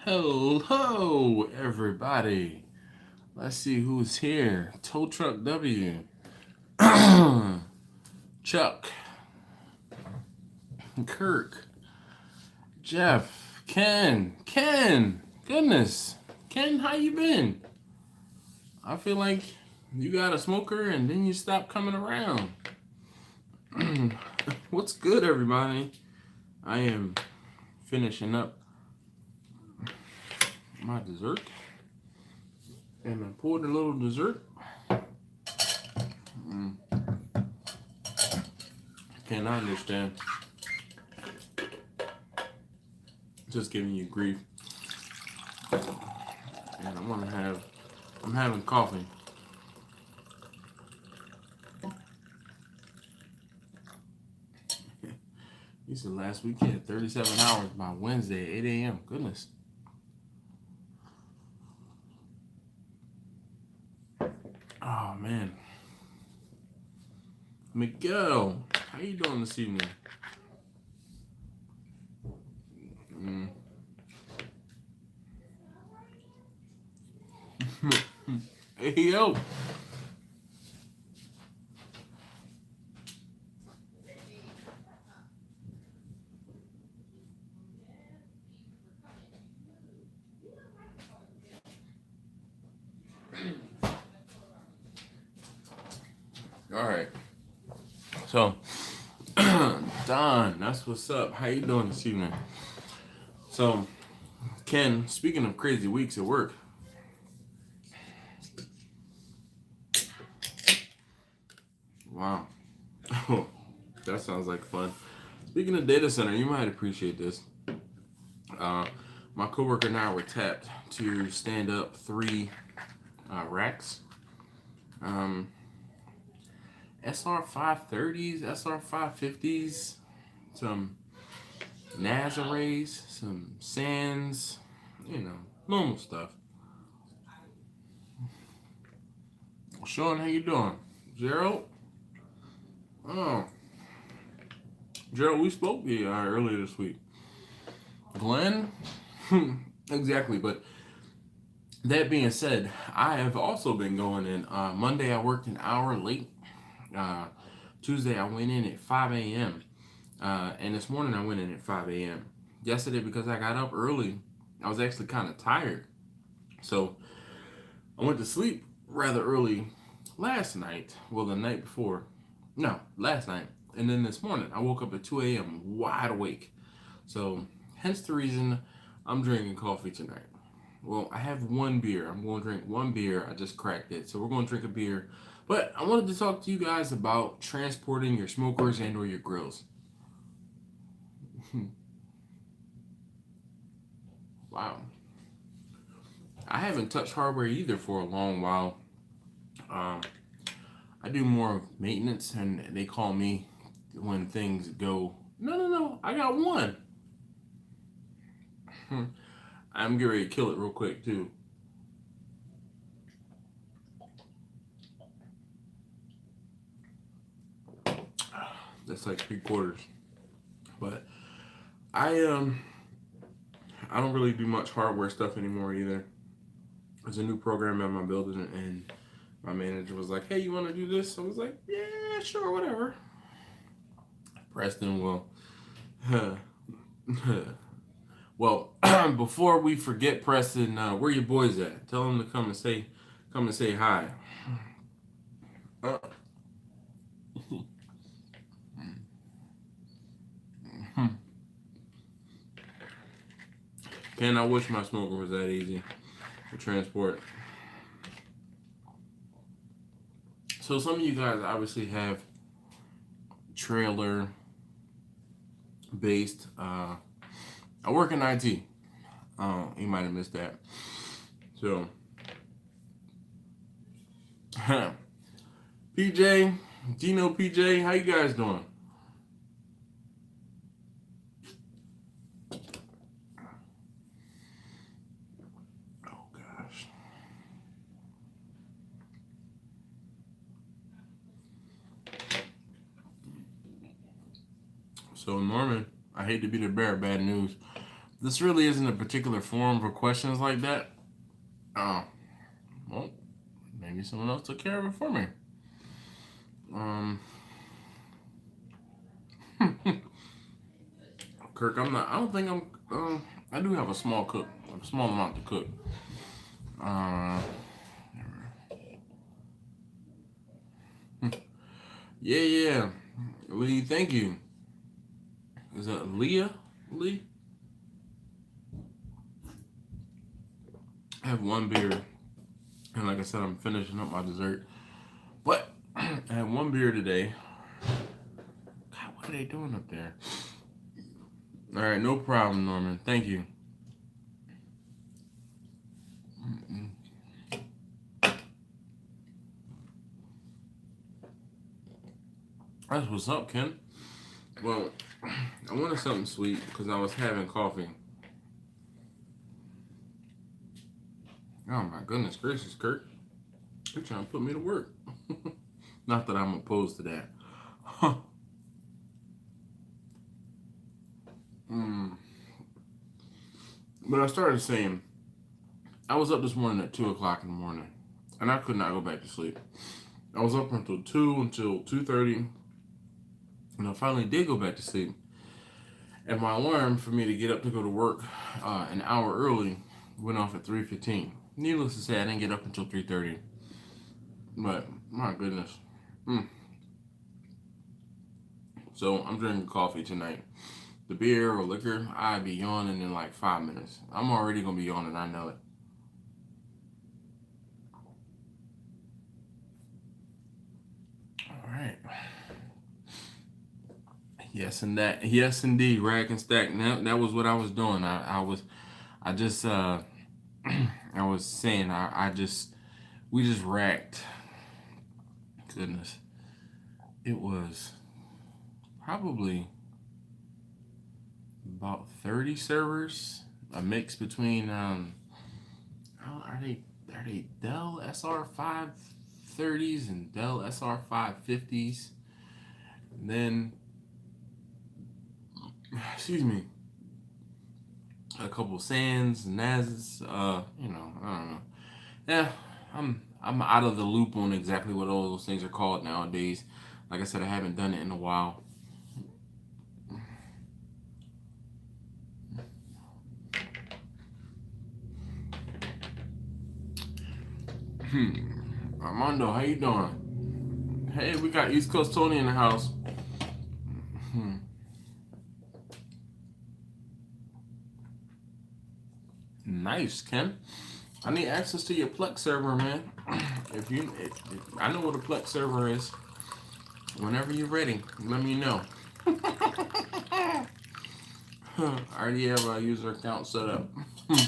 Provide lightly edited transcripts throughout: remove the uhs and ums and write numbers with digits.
Hello, everybody. Let's see who's here. Tow Truck W, Chuck, Kirk, Jeff, Ken. Goodness, Ken, how you been? I feel like you got a smoker and then you stopped coming around. What's good, everybody? I am finishing up my dessert, and I poured a little dessert. Cannot understand. Just giving you grief. And I'm having coffee. He said last weekend, 37 hours by Wednesday, 8 a.m. Goodness. Oh, man. Miguel, how you doing this evening? Hey, yo. All right. So, Don, that's what's up. How you doing this evening? So, Ken, speaking of crazy weeks at work, wow. That sounds like fun. Speaking of data center, you might appreciate this. My coworker and I were tapped to stand up 3 racks. SR 530s, SR 550s, some NAS arrays, some SANs, normal stuff. Sean, how you doing? Gerald? Oh. Gerald, we spoke earlier this week. Glenn? Exactly, but that being said, I have also been going in. Monday I worked an hour late. Tuesday I went in at 5 a.m. And this morning I went in at 5 a.m. Yesterday, because I got up early, I was actually kind of tired. So I went to sleep rather early last night. Well, the night before. No, last night. And then this morning I woke up at 2 a.m. wide awake. So hence the reason I'm drinking coffee tonight. Well, I have one beer. I'm going to drink one beer. I just cracked it. So we're going to drink a beer. But I wanted to talk to you guys about transporting your smokers and or your grills. Wow. I haven't touched hardware either for a long while. I do more maintenance, and they call me when things go, no, I got one. I'm getting ready to kill it real quick, too. That's like 3/4. But I don't really do much hardware stuff anymore either. There's a new program at my building, and my manager was like, "Hey, you want to do this?" I was like, "Yeah, sure, whatever." Preston will. Well, before we forget, Preston, where your boys at? Tell them to come and say hi. Uh, Ken, I wish my smoker was that easy to transport. So some of you guys obviously have trailer based. I work in IT. You might have missed that. So, PJ, Dino, PJ, how you guys doing? Oh gosh. So Norman, I hate to be the bearer of bad news, this really isn't a particular forum for questions like that. Well, maybe someone else took care of it for me. Kirk, I'm not. I don't think I'm. I do have a small amount to cook. Yeah. Lee, thank you. Is that Leah? Lee? I have one beer, and like I said, I'm finishing up my dessert. But I have one beer today. God, what are they doing up there? All right, no problem, Norman. Thank you. That's what's up, Ken. Well, I wanted something sweet because I was having coffee. Oh my goodness gracious, Kurt. You're trying to put me to work. Not that I'm opposed to that. But I started saying, I was up this morning at 2 o'clock in the morning, and I could not go back to sleep. I was up until 2:30, and I finally did go back to sleep. And my alarm for me to get up to go to work an hour early went off at 3:15. Needless to say, I didn't get up until 3:30. But, my goodness. So, I'm drinking coffee tonight. The beer or liquor, I'll be yawning in like 5 minutes. I'm already going to be yawning, I know it. All right. Yes, indeed, rag and stack. That was what I was doing. I was saying, we just racked. Goodness. It was probably about 30 servers, a mix between are they Dell SR530s and Dell SR550s, and then a couple Sands, NASs, I don't know. Yeah, I'm out of the loop on exactly what all those things are called nowadays. Like I said, I haven't done it in a while. Armando, how you doing? Hey, we got East Coast Tony in the house. Nice, Ken. I need access to your Plex server, man. If I know what a Plex server is. Whenever you're ready, let me know. I already have a user account set up. I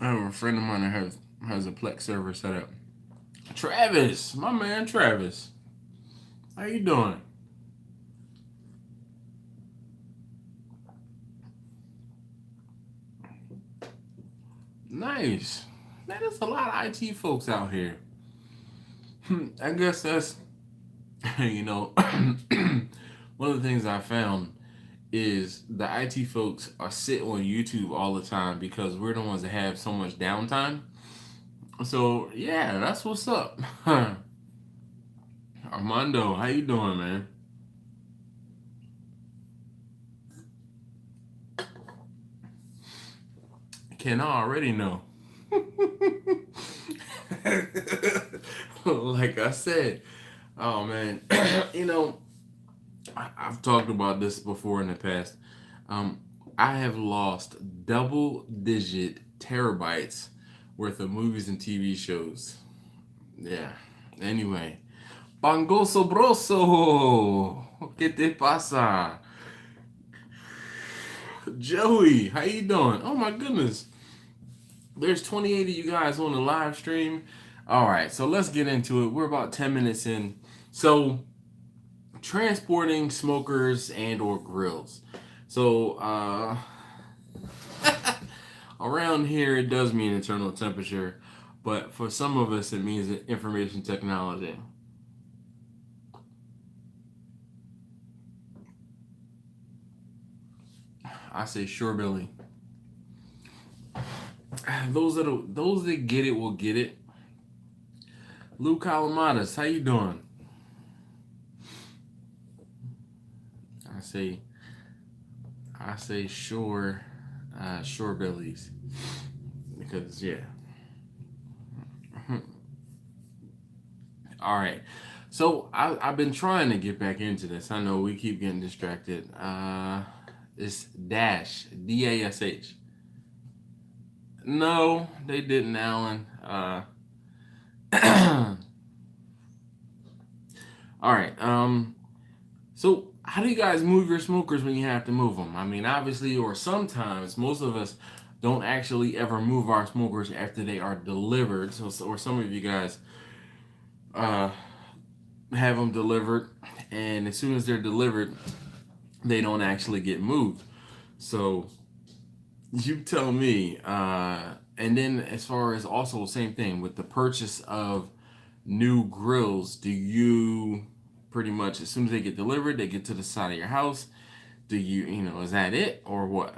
have a friend of mine that has a Plex server set up. Travis, my man Travis. How you doing? Nice. Man, there's a lot of IT folks out here. I guess that's, one of the things I found is the IT folks are sitting on YouTube all the time because we're the ones that have so much downtime. So, yeah, that's what's up. Armando, how you doing, man? Can I already know? Like I said, oh man, I've talked about this before in the past. I have lost double-digit terabytes worth of movies and TV shows. Yeah. Anyway, Pango Sobroso, ¿qué te pasa? Joey, how you doing? Oh my goodness. There's 28 of you guys on the live stream. All right, so let's get into it. We're about 10 minutes in. So, transporting smokers and or grills. So, around here it does mean internal temperature, but for some of us it means information technology. I say sure, Billy. Those that get it will get it. Lou Calamadas, how you doing? I say sure, sure Billies, because yeah. All right, so I've been trying to get back into this. I know we keep getting distracted. It's Dash, DASH. No, they didn't, Alan. All right. So how do you guys move your smokers when you have to move them? I mean, obviously, or sometimes most of us don't actually ever move our smokers after they are delivered. So or some of you guys uh, have them delivered, and as soon as they're delivered, they don't actually get moved. So you tell me. And then as far as also same thing with the purchase of new grills, do you pretty much as soon as they get delivered, they get to the side of your house? Do you is that it or what?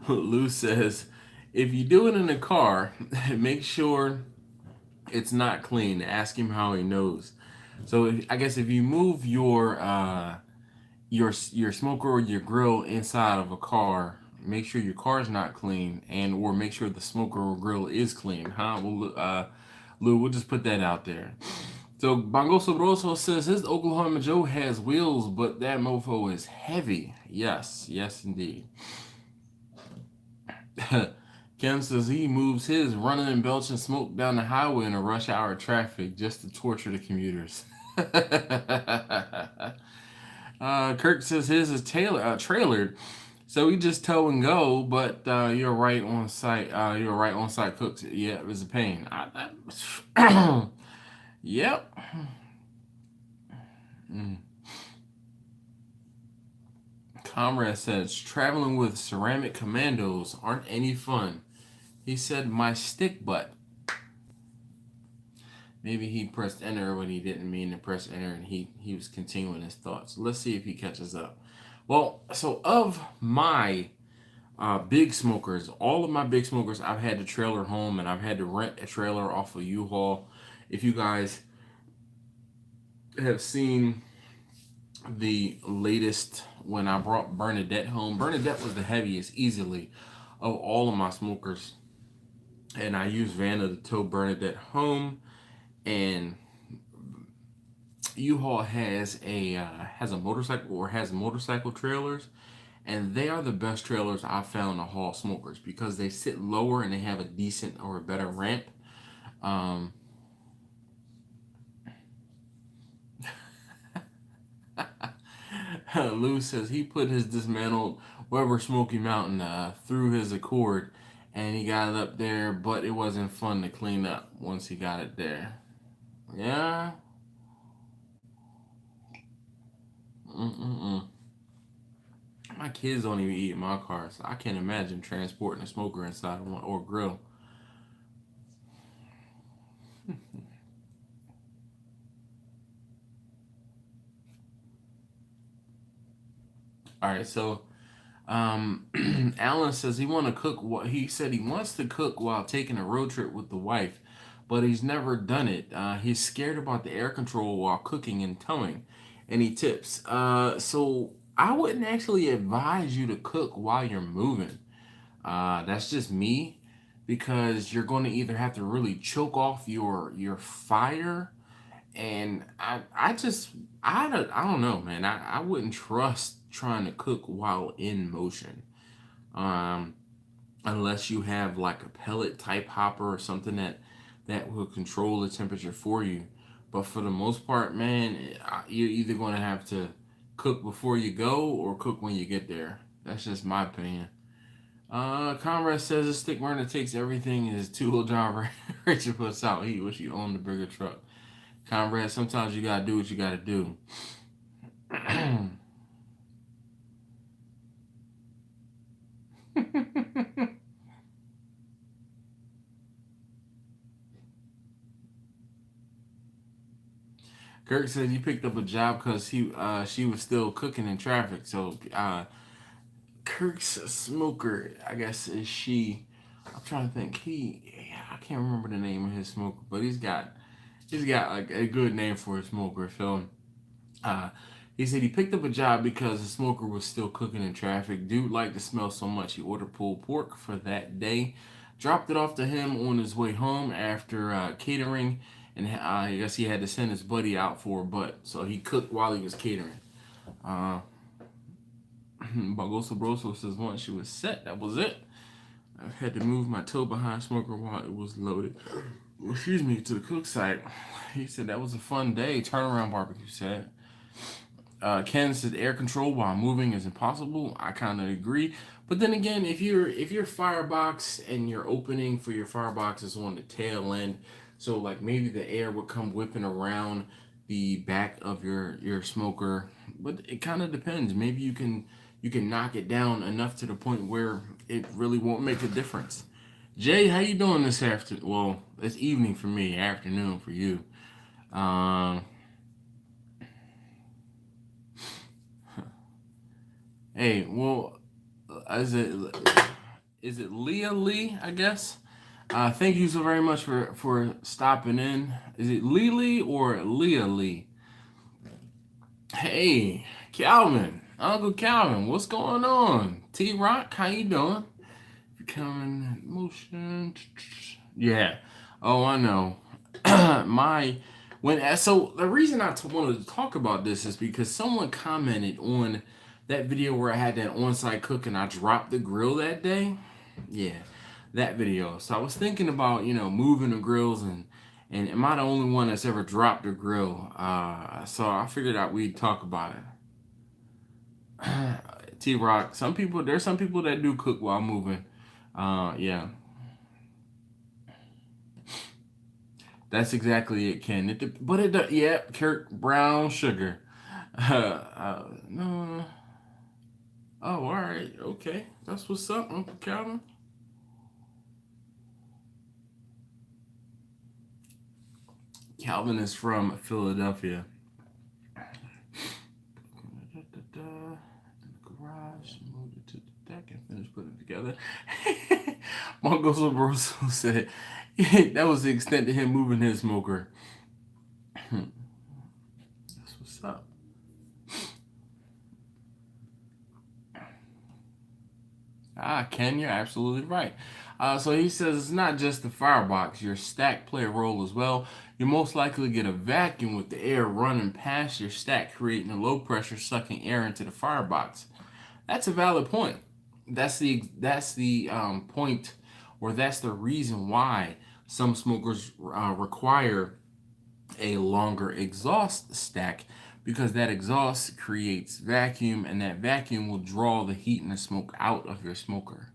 Lou says, if you do it in a car, make sure it's not clean. Ask him how he knows. So I guess if you move your smoker or your grill inside of a car, make sure your car's not clean, and or make sure the smoker or grill is clean, huh? Well, Lou, we'll just put that out there. So Bongo Sabroso says his Oklahoma Joe has wheels, but that mofo is heavy. Yes, yes indeed. Ken says he moves his running and belching smoke down the highway in a rush hour traffic just to torture the commuters. Kirk says his is trailered, so he just tow and go. But you're right on site. You're right on site cooks. Yeah, it was a pain. Yep. Comrade says traveling with ceramic commandos aren't any fun. He said my stick butt. Maybe he pressed enter when he didn't mean to press enter, and he was continuing his thoughts. Let's see if he catches up. Well, so of my big smokers, all of my big smokers, I've had to trailer home, and I've had to rent a trailer off of U-Haul. If you guys have seen the latest when I brought Bernadette home, Bernadette was the heaviest easily of all of my smokers, and I used Vanna to tow Bernadette home. And U-Haul has a motorcycle, or has motorcycle trailers, and they are the best trailers I've found to haul smokers because they sit lower and they have a decent or a better ramp. Lou says he put his dismantled Weber Smoky Mountain through his Accord, and he got it up there, but it wasn't fun to clean up once he got it there. Yeah. My kids don't even eat in my car, so I can't imagine transporting a smoker inside one or grill. All right, so Alan says he said he wants to cook while taking a road trip with the wife, but he's never done it. He's scared about the air control while cooking and towing. Any tips? So I wouldn't actually advise you to cook while you're moving. That's just me, because you're going to either have to really choke off your fire, and I don't know, man. I wouldn't trust trying to cook while in motion, um, unless you have like a pellet type hopper or something that will control the temperature for you. But for the most part, man, you're either going to have to cook before you go or cook when you get there. That's just my opinion. Comrade says a stick burner takes everything, and his two-wheel driver Richard puts out. He wish he owned a bigger truck. Comrade, sometimes you gotta do what you gotta do. Kirk said he picked up a job because she was still cooking in traffic. So Kirk's a smoker, I guess, is she. I'm trying to think. I can't remember the name of his smoker, but he's got like a good name for a smoker. So uh, he said he picked up a job because the smoker was still cooking in traffic. Dude liked the smell so much he ordered pulled pork for that day. Dropped it off to him on his way home after catering, and I guess he had to send his buddy out for a butt. So he cooked while he was catering. Bagoso Broso says once she was set, that was it. I had to move my toe behind smoker while it was loaded. Excuse me, to the cook site. He said that was a fun day. Turnaround barbecue said. Ken said air control while moving is impossible. I kind of agree, but then again, if your firebox and your opening for your firebox is on the tail end, so like maybe the air would come whipping around the back of your smoker, but it kind of depends. Maybe you can knock it down enough to the point where it really won't make a difference. Jay, how you doing this afternoon? Well, it's evening for me, afternoon for you. Hey, well, is it Leah Lee? I guess. Thank you so very much for stopping in. Is it Lee or Leah Lee? Hey, Calvin, Uncle Calvin, what's going on? T Rock, how you doing? Becoming motion. Yeah. Oh, I know. So the reason I wanted to talk about this is because someone commented on that video where I had that on-site cook and I dropped the grill that day. Yeah, that video. So I was thinking about moving the grills and am I the only one that's ever dropped a grill? So I figured out we'd talk about it. T Rock. There's some people that do cook while moving. Yeah. That's exactly it, Ken. Yeah, Kirk brown sugar. No. Oh, all right. Okay. That's what's up, Uncle Calvin. Calvin is from Philadelphia. In the garage, moved it to the deck and finished putting it together. Mongo Sobroso said that was the extent of him moving his smoker. That's what's up. Ken, you're absolutely right. So he says it's not just the firebox. Your stack play a role as well. You most likely get a vacuum with the air running past your stack, creating a low pressure sucking air into the firebox. That's a valid point. That's the point, or that's the reason why some smokers require a longer exhaust stack, because that exhaust creates vacuum, and that vacuum will draw the heat and the smoke out of your smoker.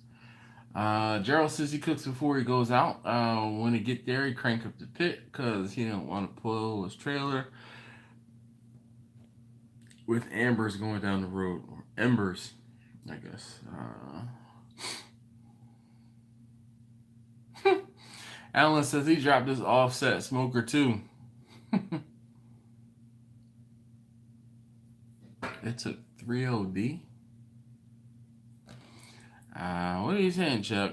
Gerald says he cooks before he goes out. When he get there, he crank up the pit because he don't want to pull his trailer with ambers going down the road, or embers, I guess. Alan says he dropped his offset smoker too. It took 3 OD. What are you saying, Chuck?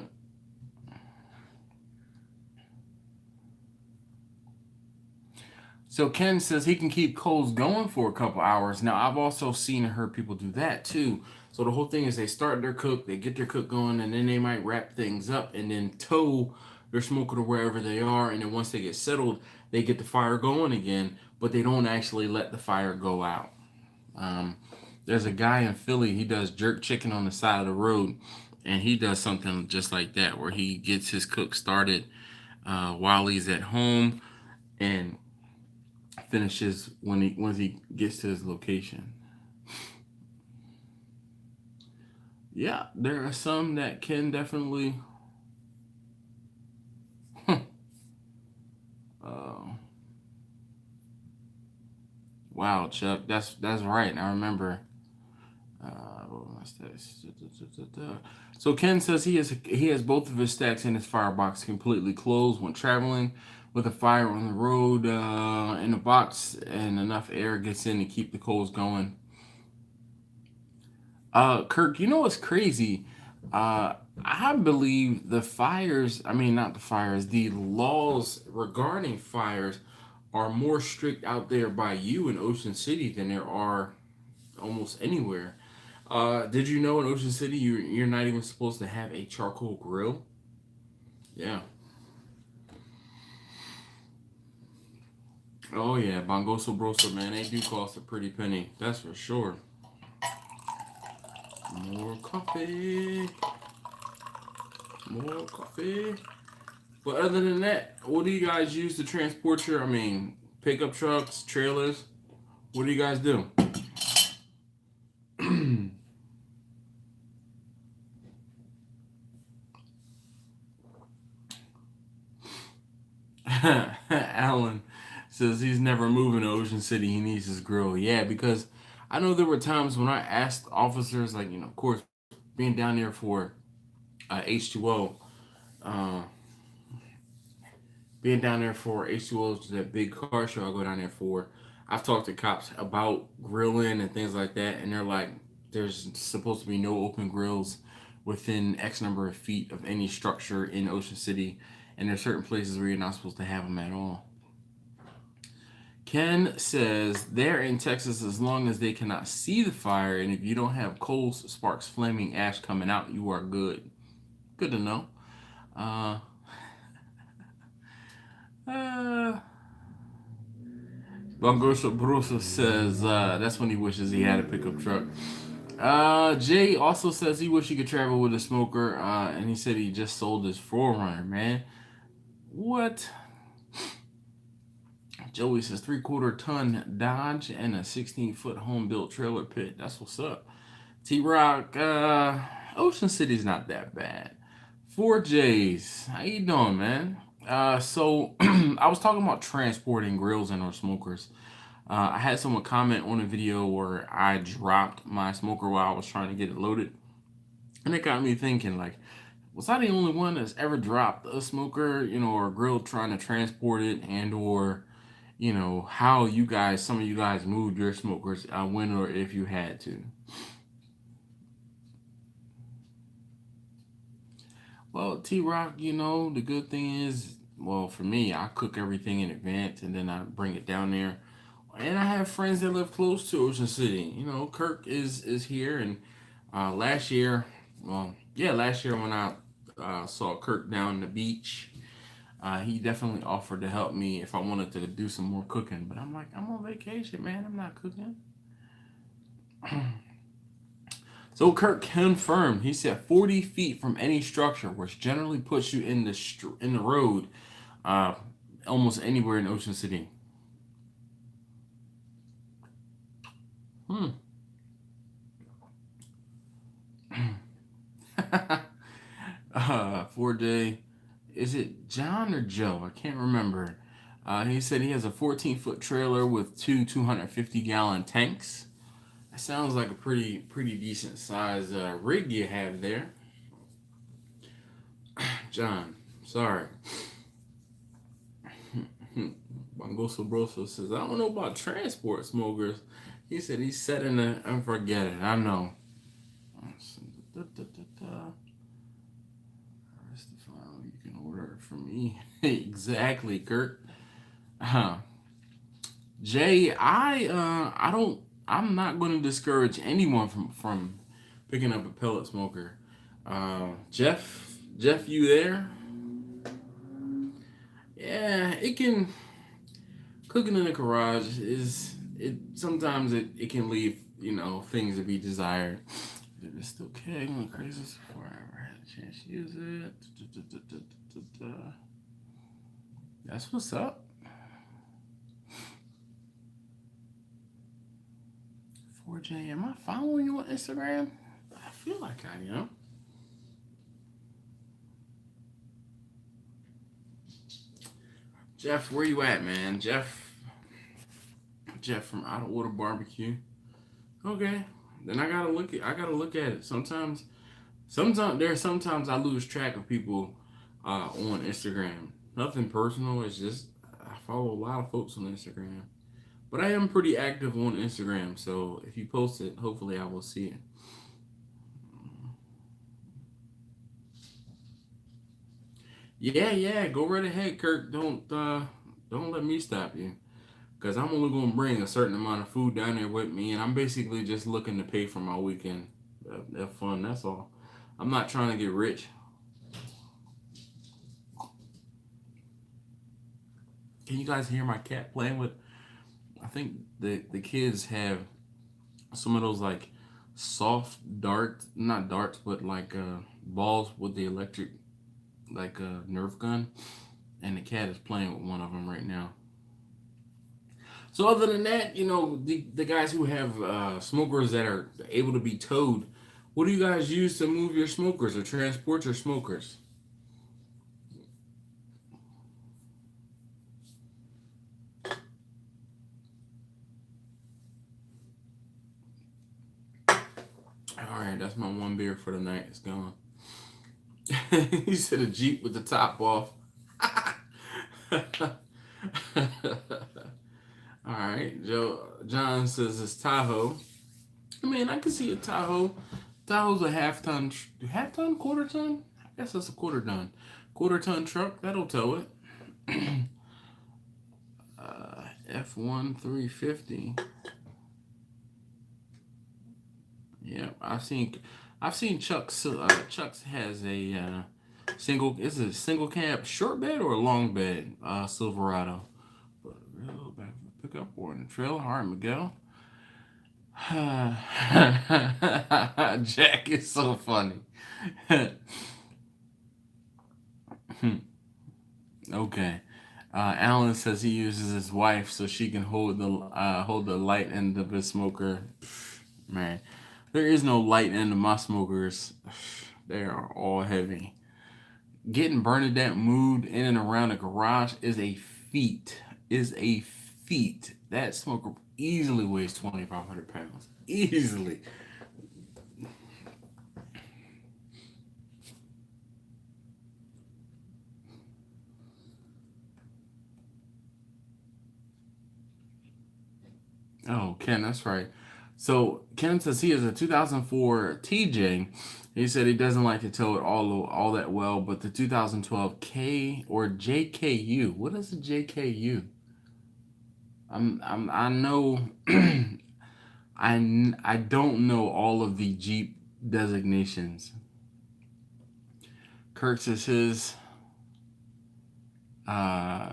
So Ken says he can keep coals going for a couple hours. Now, I've also seen and heard people do that too. So the whole thing is they start their cook, they get their cook going, and then they might wrap things up and then tow their smoker to wherever they are. And then once they get settled, they get the fire going again, but they don't actually let the fire go out. There's a guy in Philly, he does jerk chicken on the side of the road, and he does something just like that, where he gets his cook started while he's at home and finishes once he gets to his location. Yeah, there are some that can definitely wow, Chuck, that's right. I remember. So Ken says he has both of his stacks in his firebox completely closed when traveling. with a fire on the road in a box and enough air gets in to keep the coals going. Kirk, you know what's crazy? I believe the fires, I mean, not the fires, the laws regarding fires are more strict out there by you in Ocean City than there are almost anywhere. Did you know in Ocean City you're not even supposed to have a charcoal grill? Yeah. Oh yeah, Bongoso Broso, man, they do cost a pretty penny. That's for sure. More coffee. More coffee. But other than that, what do you guys use to transport your, I mean, pickup trucks, trailers? What do you guys do? Alan says he's never moving to Ocean City. He needs his grill. Yeah, because I know there were times when I asked officers, like, of course, being down there for H2O, uh, being down there for H2O, which is that big car show I go down there for. I've talked to cops about grilling and things like that, and they're like, there's supposed to be no open grills within X number of feet of any structure in Ocean City, and there's certain places where you're not supposed to have them at all. Ken says they're in Texas as long as they cannot see the fire, and if you don't have coals, sparks, flaming ash coming out, you are good. Good to know. Uh, uh, Bongoso Broso says that's when he wishes he had a pickup truck. Jay also says he wish he could travel with a smoker, and he said he just sold his 4Runner, man. What? Joey says 3/4 ton Dodge and a 16-foot home built trailer pit. That's what's up. T-Rock, Ocean City's not that bad. 4Js, how you doing, man? So I was talking about transporting grills and or smokers. I had someone comment on a video where I dropped my smoker while I was trying to get it loaded. And it got me thinking, like, was I the only one that's ever dropped a smoker, or a grill trying to transport it, and or, how you guys, some of you guys moved your smokers, when or if you had to? Well, T-Rock, the good thing is, well, for me, I cook everything in advance and then I bring it down there. And I have friends that live close to Ocean City. Kirk is here, and last year, last year when I saw Kirk down the beach, he definitely offered to help me if I wanted to do some more cooking. But I'm like, I'm on vacation, man. I'm not cooking. So Kirk confirmed. He said 40 feet from any structure, which generally puts you in the road, uh, almost anywhere in Ocean City. 4J, is it John or Joe? I can't remember. He said he has a 14-foot trailer with two 250-gallon tanks. That sounds like a pretty decent size rig you have there. John, sorry. Bongoso Broso says, I don't know about transport smokers. He said he's setting the and forget it. I know. You can order it from me. Exactly, Kurt. Jay, I'm not going to discourage anyone from picking up a pellet smoker. Jeff, you there? Yeah, it can. Cooking in the garage is it. Sometimes it can leave things to be desired. If it's still kegging the craziest before I ever had a chance to use it. That's what's up. 4J, am I following you on Instagram? I feel like I am. Jeff, where you at, man? Jeff from Out of Water Barbecue. Okay, then I gotta look at it. Sometimes I lose track of people on Instagram. Nothing personal. It's just I follow a lot of folks on Instagram. But I am pretty active on Instagram, so if you post it, hopefully I will see it. Yeah, yeah, go right ahead, Kirk. Don't let me stop you. Cause I'm only gonna bring a certain amount of food down there with me, and I'm basically just looking to pay for my weekend. Have fun. That's all. I'm not trying to get rich. Can you guys hear my cat playing with? I think the kids have some of those like soft darts, not darts, but like balls with the electric like Nerf gun, and the cat is playing with one of them right now. So other than that, the guys who have smokers that are able to be towed, what do you guys use to move your smokers or transport your smokers? All right, that's my one beer for the night. It's gone. He said a Jeep with the top off. All right, John says it's Tahoe. I mean, I can see a Tahoe. Tahoe's a half ton, quarter ton. I guess that's a quarter ton truck. That'll tow it. F1 350. Yeah, I've seen Chuck's. Chuck's has a single. Is it a single cab short bed or a long bed? Silverado. But real back pick up or in the trailer. All right, Miguel. Jack is so funny. Okay. Alan says he uses his wife so she can hold the light end of his smoker. Man, there is no light end of my smokers. They are all heavy. Getting Bernadette moved in and around the garage is a feat. Is a feat. That smoker easily weighs 2,500 pounds. Easily. Oh, Ken, that's right. So Ken says he has a 2004 TJ. He said he doesn't like to tow it all that well, but the 2012 K or JKU. What is a JKU? I know I don't know all of the Jeep designations. Kirk says uh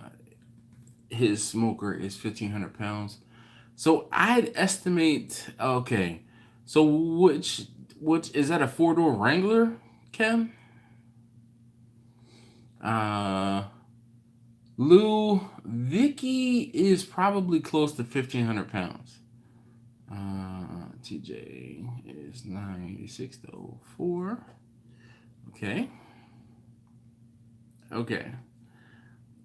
his smoker is 1,500 pounds. So I'd estimate. Okay, so which is that a 4-door Wrangler, Kim? Uh, Lou Vicky is probably close to 1,500 pounds. TJ is 986 to 04. Okay. Okay.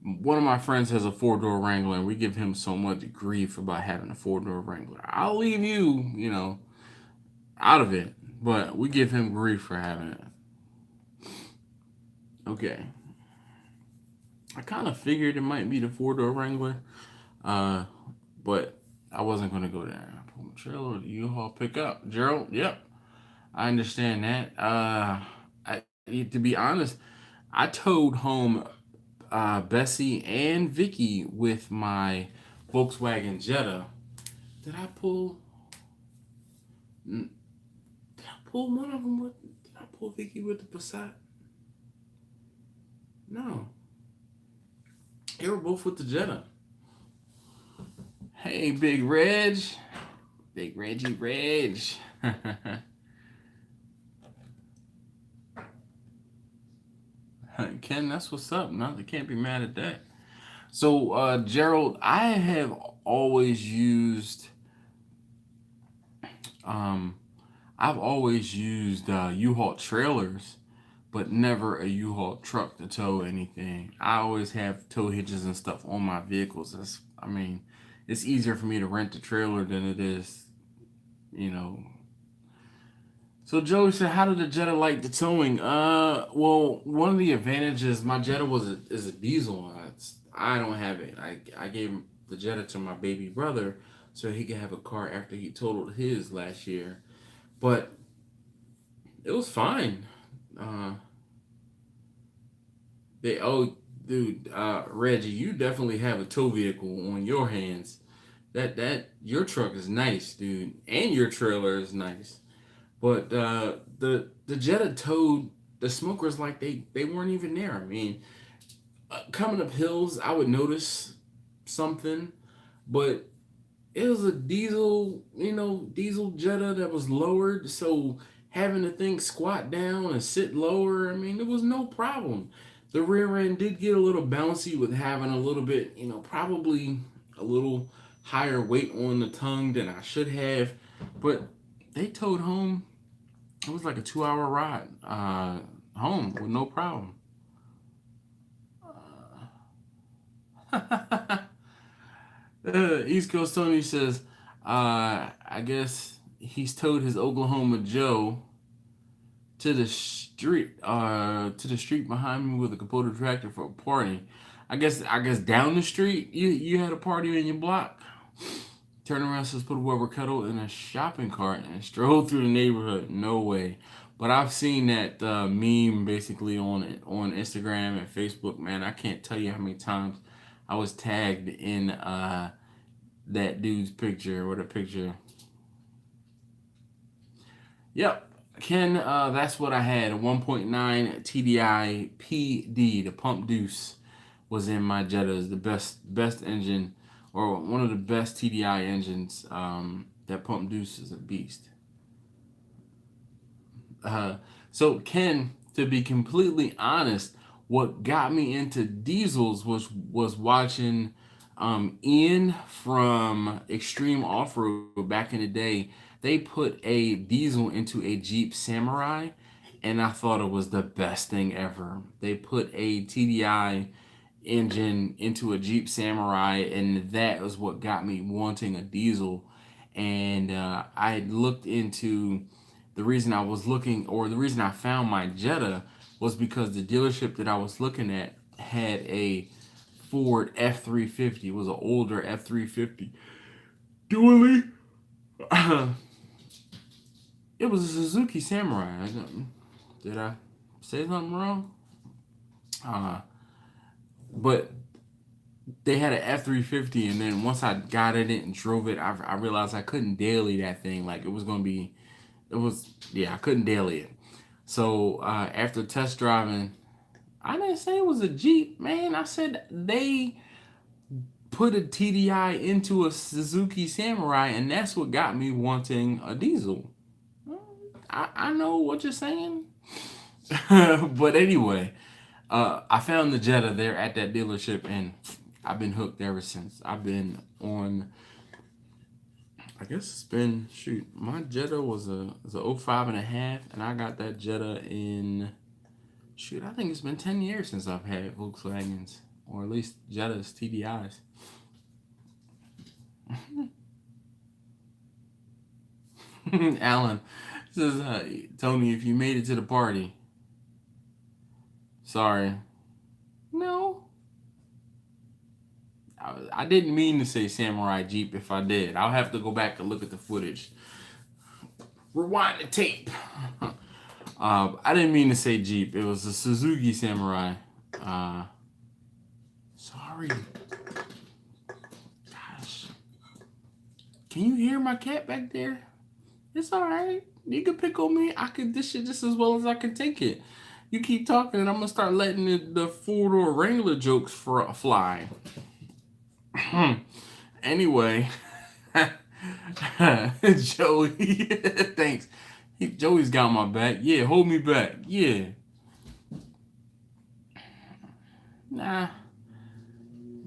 One of my friends has a 4-door Wrangler, and we give him so much grief about having a 4-door Wrangler. I'll leave you, out of it, but we give him grief for having it. Okay. I kind of figured it might be the 4-door Wrangler, uh, but I wasn't going to go there. Pull the trailer, the U-Haul pickup. Gerald, yep. I understand that. To be honest, I towed home Bessie and Vicky with my Volkswagen Jetta. Did I pull? Did I pull one of them with? Did I pull Vicky with the Passat? No, they were both with the Jetta. Hey, Big Reg, Big Reggie Reg. Ken, that's what's up. No, they can't be mad at that. So, Gerald, I have always used, um, I've always used U-Haul trailers, but never a U-Haul truck to tow anything. I always have tow hitches and stuff on my vehicles. I mean, it's easier for me to rent a trailer than it is, you know. So Joey said, "How did the Jetta like the towing?" Well, one of the advantages my Jetta is a diesel. I don't have it. I gave the Jetta to my baby brother so he could have a car after he totaled his last year. But it was fine. Uh, dude, Reggie, you definitely have a tow vehicle on your hands. That your truck is nice, dude, and your trailer is nice. But the Jetta towed the smokers like they weren't even there. I mean, coming up hills, I would notice something, but it was a diesel, diesel Jetta that was lowered. So having the thing squat down and sit lower, I mean, there was no problem. The rear end did get a little bouncy with having a little bit, probably a little higher weight on the tongue than I should have. But they towed home. It was like a 2 hour ride home with no problem. East Coast Tony says, I guess he's towed his Oklahoma Joe to the street behind me with a Kubota tractor for a party. I guess down the street you had a party in your block. Turn around, says put a rubber kettle in a shopping cart and stroll through the neighborhood. No way. But I've seen that meme basically on Instagram and Facebook. Man, I can't tell you how many times I was tagged in that dude's picture or the picture. Yep, Ken, that's what I had. A 1.9 TDI PD, the pump deuce, was in my Jetta. Is the best engine, or one of the best TDI engines. That pump deuce is a beast. So Ken, to be completely honest, what got me into diesels was watching Ian from Extreme Off Road back in the day. They put a diesel into a Jeep Samurai, and I thought it was the best thing ever. They put a TDI engine into a Jeep Samurai, and that was what got me wanting a diesel. And I looked into the reason I was looking, or the reason I found my Jetta was because the dealership that I was looking at had a Ford F350. It was an older F350. Dually. It was a Suzuki Samurai. Did I say something wrong? But they had an F350, and then once I got in it and drove it, I realized I couldn't daily that thing. Like, I couldn't daily it. So after test driving, I didn't say it was a Jeep, man. I said they put a TDI into a Suzuki Samurai, and that's what got me wanting a diesel. I know what you're saying. But anyway, I found the Jetta there at that dealership, and I've been hooked ever since. I've been on, I guess it's been, my Jetta was a 05 and a half, and I got that Jetta in, I think it's been 10 years since I've had Volkswagens, or at least Jettas, TDIs. Alan says, Tony, if you made it to the party. Sorry. No. I didn't mean to say Samurai Jeep if I did. I'll have to go back and look at the footage. Rewind the tape. I didn't mean to say Jeep. It was a Suzuki Samurai. Sorry. Gosh. Can you hear my cat back there? It's alright. You can pick on me. I can dish it just as well as I can take it. You keep talking and I'm going to start letting the four-door Wrangler jokes fly. Anyway. Joey. Thanks. Joey's got my back. Yeah, hold me back. Yeah. Nah.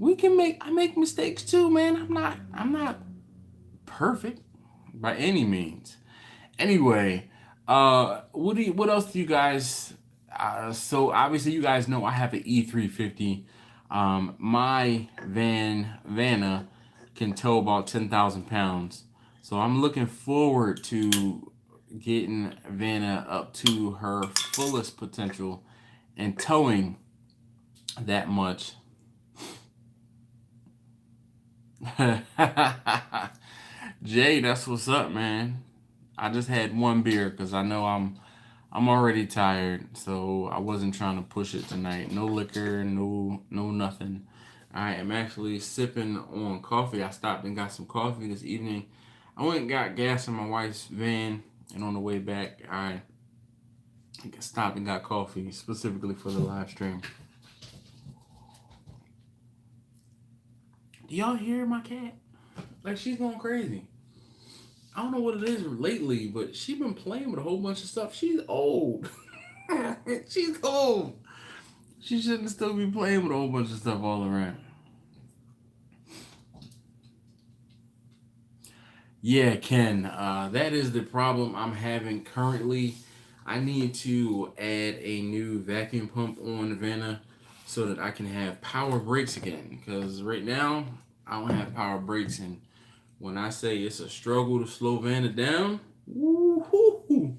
I make mistakes too, man. I'm not perfect by any means. Anyway, what else do you guys so obviously you guys know I have an E350. My Vanna can tow about 10,000 pounds. So I'm looking forward to getting Vanna up to her fullest potential and towing that much. Jay, that's what's up, man. I just had one beer because I know I'm already tired, so I wasn't trying to push it tonight. No liquor, no nothing. I am actually sipping on coffee. I stopped and got some coffee this evening. I went and got gas in my wife's van, and on the way back, I stopped and got coffee specifically for the live stream. Do y'all hear my cat? Like, she's going crazy. I don't know what it is lately, but she's been playing with a whole bunch of stuff. She's old. She's old. She shouldn't still be playing with a whole bunch of stuff all around. Yeah, Ken, that is the problem I'm having currently. I need to add a new vacuum pump on Vanna so that I can have power brakes again. Because right now, I don't have power brakes. And when I say it's a struggle to slow Vanna down, woo-hoo-hoo,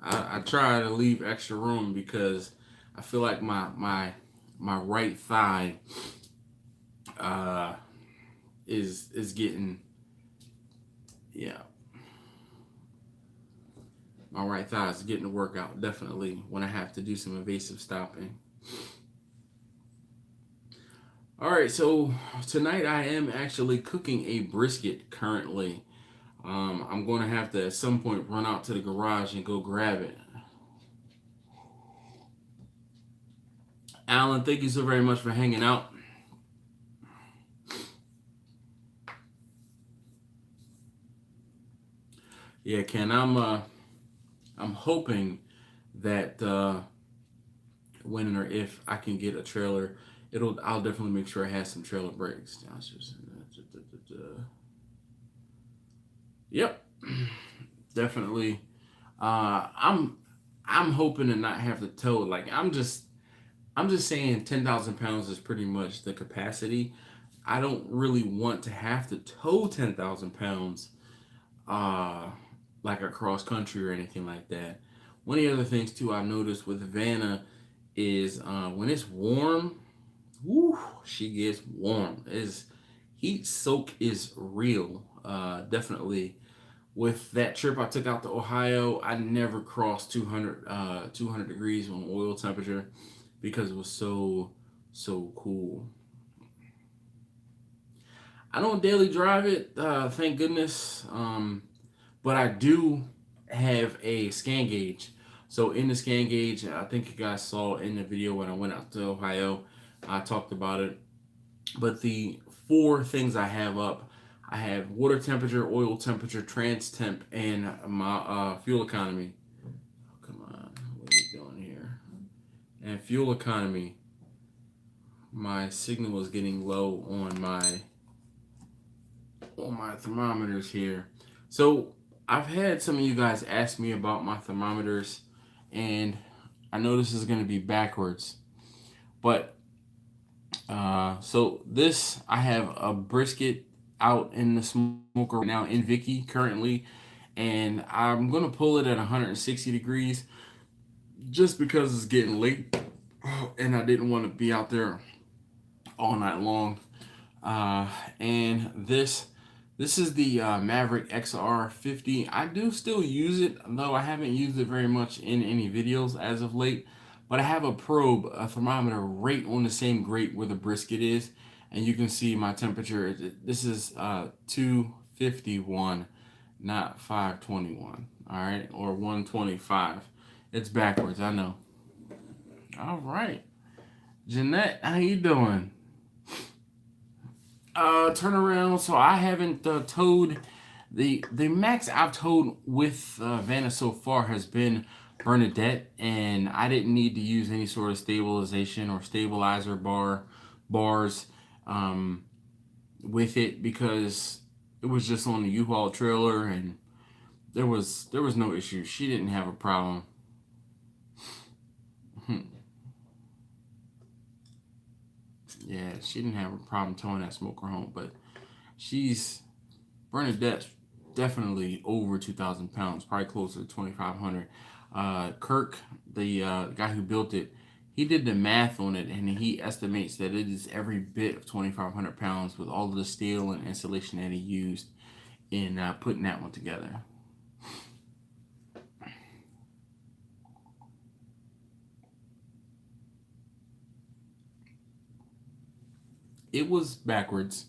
I try to leave extra room because I feel like my right thigh is getting, yeah, my right thigh is getting to work out definitely when I have to do some evasive stopping. All right, so tonight I am actually cooking a brisket currently. I'm going to have to at some point run out to the garage and go grab it. Alan, thank you so very much for hanging out. Yeah, Ken, I'm hoping that when or if I can get a trailer, I'll definitely make sure I have some trailer brakes. Yep, definitely. I'm hoping to not have to tow. Like I'm just saying 10,000 pounds is pretty much the capacity. I don't really want to have to tow 10,000 pounds, uh, like across country or anything like that. One of the other things too I've noticed with Vanna is when it's warm, woo, she gets warm. Is heat soak is real. Definitely. With that trip I took out to Ohio, I never crossed 200 degrees on oil temperature because it was so cool. I don't daily drive it, thank goodness. But I do have a scan gauge. So in the scan gauge, I think you guys saw in the video when I went out to Ohio, I talked about it. But the four things I have up, I have water temperature, oil temperature, trans temp, and my fuel economy. Oh, come on, what are we doing here? And fuel economy. My signal is getting low on my thermometers here. So I've had some of you guys ask me about my thermometers, and I know this is going to be backwards, but so this, I have a brisket out in the smoker right now in Vicky currently, and I'm going to pull it at 160 degrees just because it's getting late, and I didn't want to be out there all night long. And this is the Maverick XR50. I do still use it, though I haven't used it very much in any videos as of late. But I have a probe, a thermometer right on the same grate where the brisket is. And you can see my temperature. This is 251, not 521. All right, or 125. It's backwards, I know. All right. Jeanette, how you doing? Turnaround. So I haven't towed the max I've towed with Vanna so far has been Bernadette, and I didn't need to use any sort of stabilization or stabilizer bars with it because it was just on the U-Haul trailer and there was no issue. She didn't have a problem. Yeah, she didn't have a problem towing that smoker home, but Bernadette definitely over 2,000 pounds, probably closer to 2,500. Kirk, the guy who built it, he did the math on it, and he estimates that it is every bit of 2,500 pounds with all of the steel and insulation that he used in putting that one together. It was backwards.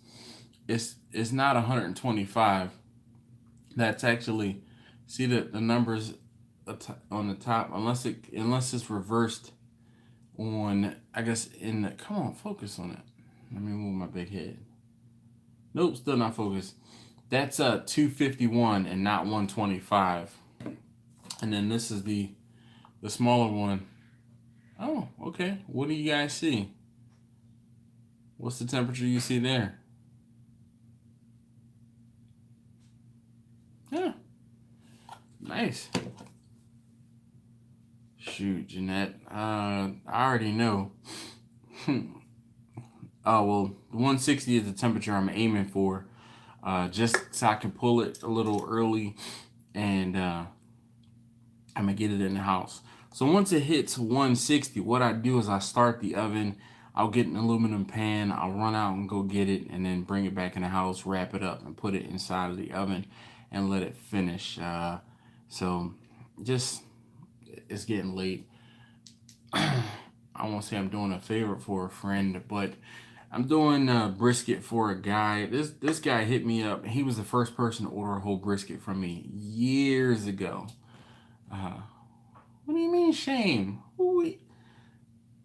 It's not 125. That's actually, see the numbers on the top, unless it's reversed on, I guess, in the, come on, focus on it. Let me move my big head. Nope, still not focused. That's 251 and not 125. And then this is the smaller one. Oh, okay. What do you guys see? What's the temperature you see there? Yeah. Nice. Shoot, Jeanette. I already know. Oh, well, 160 is the temperature I'm aiming for. Just so I can pull it a little early and I'm going to get it in the house. So once it hits 160, what I do is I start the oven. I'll get an aluminum pan. I'll run out and go get it and then bring it back in the house, wrap it up, and put it inside of the oven and let it finish. So just, it's getting late. I won't say I'm doing a favor for a friend, but I'm doing brisket for a guy. This guy hit me up. He was the first person to order a whole brisket from me years ago. What do you mean shame?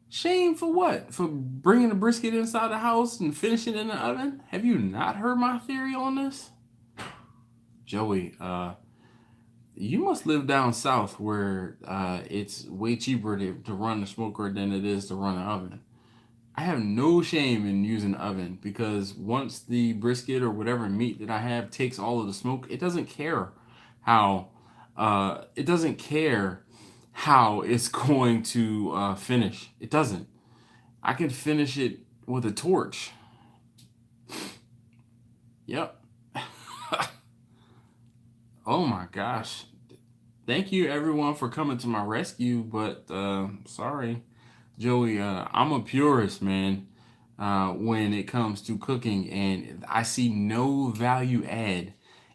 Shame for what? For bringing the brisket inside the house and finishing it in the oven? Have you not heard my theory on this? Joey, you must live down south where it's way cheaper to run the smoker than it is to run an oven. I have no shame in using an oven because once the brisket or whatever meat that I have takes all of the smoke, it doesn't care how it's going to finish. It doesn't. I can finish it with a torch. Yep. Oh my gosh. Thank you everyone for coming to my rescue, but sorry, Joey, I'm a purist, man, when it comes to cooking, and I see no value add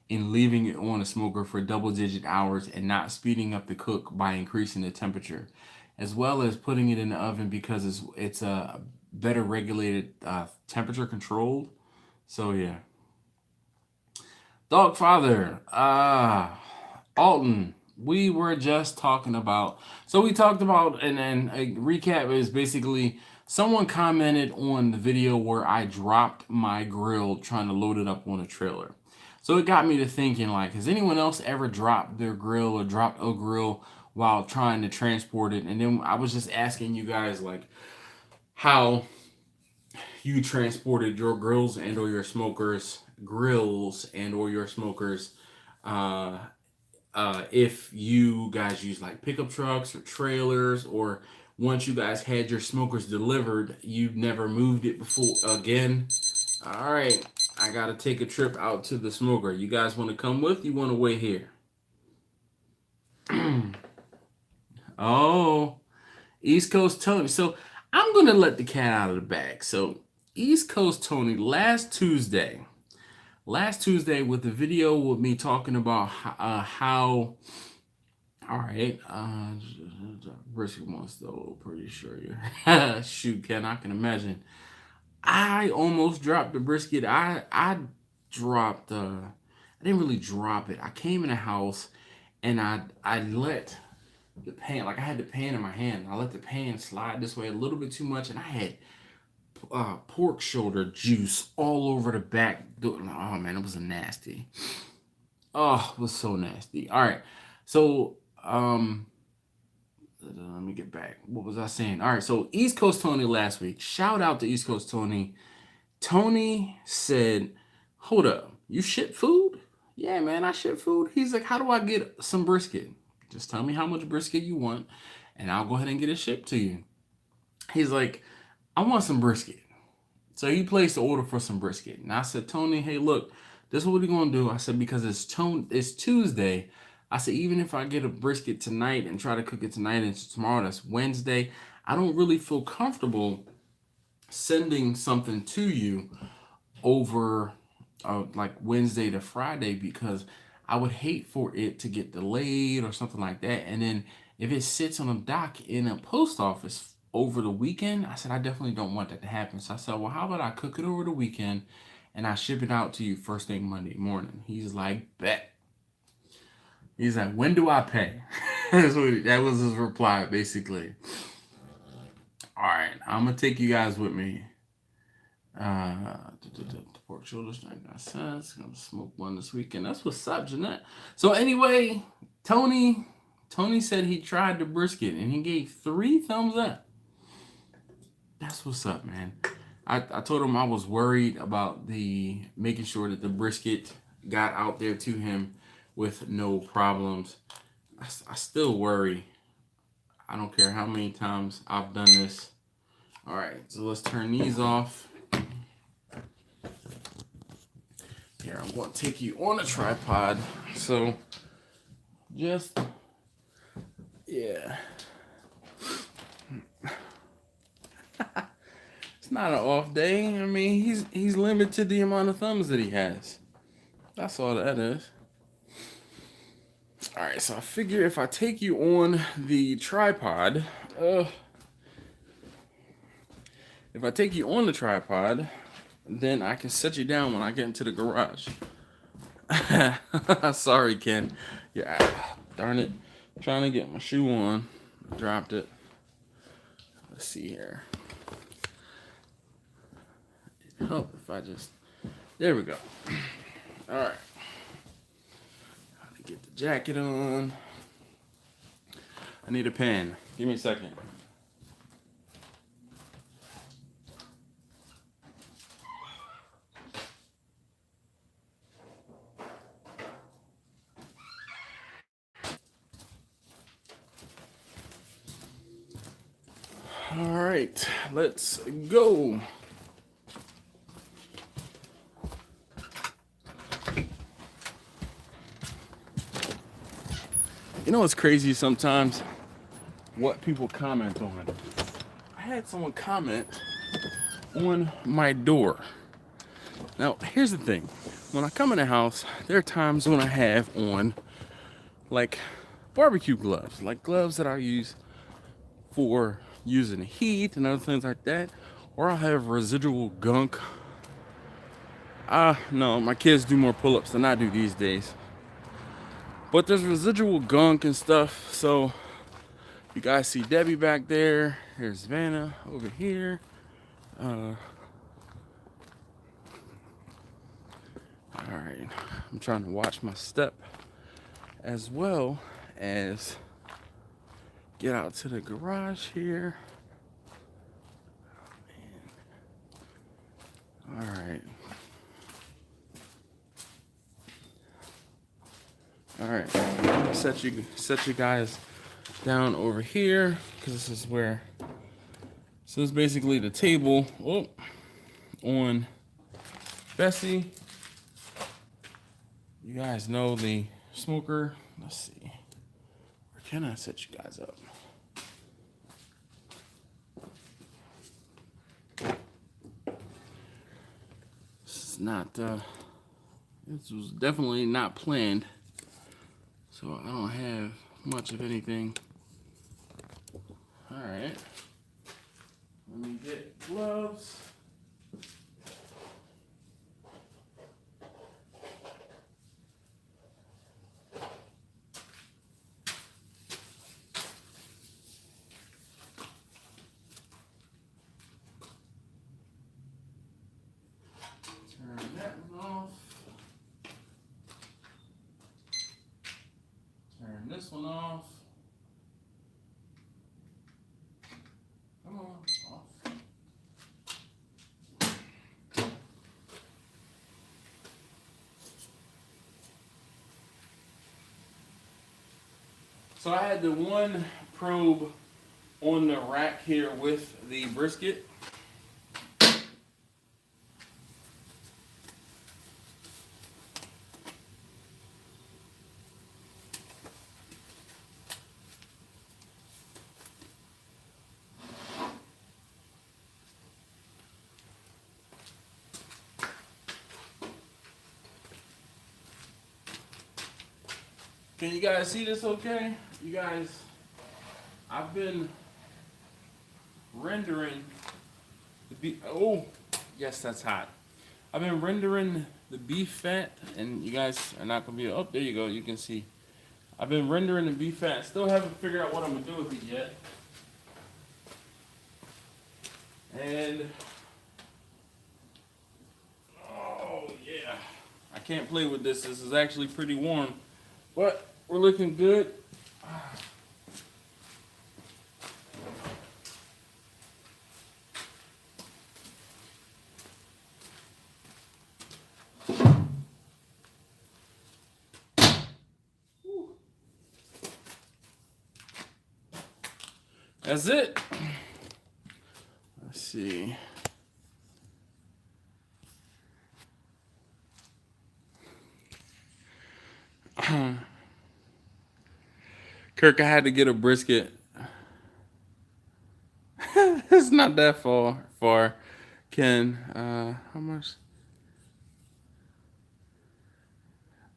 in leaving it on a smoker for double-digit hours and not speeding up the cook by increasing the temperature, as well as putting it in the oven because it's a better regulated, temperature controlled. So yeah. Dogfather, Alton, we were just talking about, so we talked about, and then a recap is basically someone commented on the video where I dropped my grill trying to load it up on a trailer. So it got me to thinking, like, has anyone else ever dropped their grill or dropped a grill while trying to transport it? And then I was just asking you guys, like, how you transported your grills and or your smokers, if you guys use like pickup trucks or trailers, or once you guys had your smokers delivered, you never moved it before again. All right, I gotta take a trip out to the smoker. You guys want to come with? You want to wait here? Oh, East Coast Tony. So I'm gonna let the cat out of the bag. So East Coast Tony, last Tuesday with the video with me talking about how all right, brisket one stove, pretty sure you're shoot, Ken, I can imagine. I almost dropped the brisket. I dropped I didn't really drop it. I came in the house and I let the pan, like I had the pan in my hand. I let the pan slide this way a little bit too much, and I had pork shoulder juice all over the back. Oh man, it was nasty. Oh, it was so nasty. All right, so let me get back. What was I saying? All right, so East Coast Tony last week. Shout out to East Coast Tony. Tony said, "Hold up, you ship food?" Yeah, man, I ship food. He's like, "How do I get some brisket?" Just tell me how much brisket you want, and I'll go ahead and get it shipped to you. He's like, "I want some brisket." So he placed the order for some brisket. And I said, "Tony, hey, look, this is what we're gonna do. I said, because it's Tuesday. I said, even if I get a brisket tonight and try to cook it tonight and tomorrow, that's Wednesday, I don't really feel comfortable sending something to you over like Wednesday to Friday, because I would hate for it to get delayed or something like that. And then if it sits on a dock in a post office over the weekend, I said, I definitely don't want that to happen. So I said, well, how about I cook it over the weekend and I ship it out to you first thing Monday morning? He's like, bet. He's like, when do I pay? That was his reply, basically. All right, I'm going to take you guys with me. The pork shoulders, 99 cents. Gonna smoke one this weekend. That's what's up, Jeanette. So anyway, Tony said he tried the brisket and he gave 3 thumbs up. That's what's up, man. I told him I was worried about making sure that the brisket got out there to him with no problems. I still worry. I don't care how many times I've done this. All right, so let's turn these off. Here, I'm going to take you on a tripod. So, just, yeah. It's not an off day. I mean, he's limited to the amount of thumbs that he has. That's all that is. All right, so I figure if I take you on the tripod, then I can set you down when I get into the garage. Sorry, Ken. Yeah, darn it. I'm trying to get my shoe on. I dropped it. Let's see here. It'd help if I just... There we go. All right. Gotta get the jacket on. I need a pen. Give me a second. All right, let's go. You know what's crazy sometimes? What people comment on. I had someone comment on my door. Now, here's the thing. When I come in the house, there are times when I have on like barbecue gloves, like gloves that I use for using the heat and other things like that, or I'll have residual gunk. No, my kids do more pull-ups than I do these days, but there's residual gunk and stuff. So you guys see Debbie back there, here's Vanna over here. All right, I'm trying to watch my step as well as get out to the garage here. Oh, man. All right. All right. I'm gonna set you guys down over here, because this is where. So this is basically the table on Bessie. You guys know the smoker. Let's see. Where can I set you guys up? This is not, this was definitely not planned. So I don't have much of anything. All right. Let me get gloves. Turn that one off. Turn this one off. Come on, off. So I had the one probe on the rack here with the brisket. Can you guys see this okay? You guys, I've been rendering the beef. Oh, yes, that's hot. I've been rendering the beef fat, and you guys are not gonna be. Oh, there you go. You can see. I've been rendering the beef fat. Still haven't figured out what I'm gonna do with it yet. And oh yeah, I can't play with this. This is actually pretty warm, but we're looking good. That's it. Let's see. Kirk, I had to get a brisket. It's not that far. Ken, how much?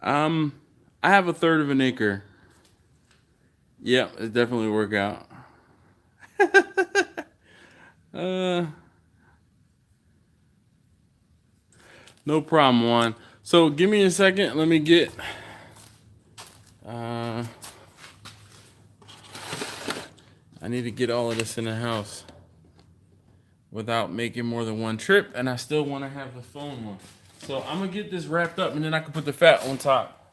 I have 1/3 of an acre. Yep, it definitely work out. No problem, Juan. So give me a second. Let me get. I need to get all of this in the house without making more than one trip, and I still want to have the phone one. So I'm gonna get this wrapped up, and then I can put the fat on top.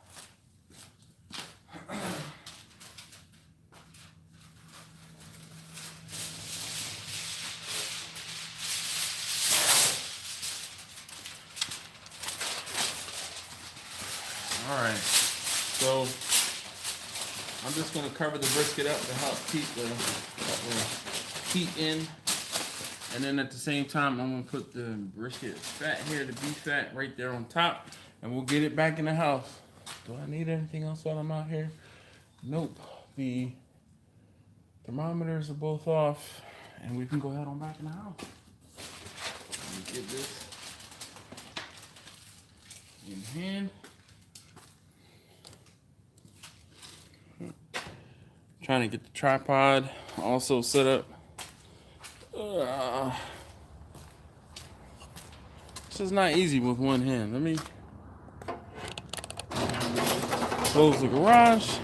All right, so I'm just gonna cover the brisket up to help keep the heat in, and then at the same time I'm gonna put the brisket fat here, the beef fat, right there on top, and we'll get it back in the house. Do I need anything else while I'm out here? Nope. The thermometers are both off, and we can go ahead on back in the house. Let me get this in hand. Trying to get the tripod also set up. This is not easy with one hand. Let me close the garage.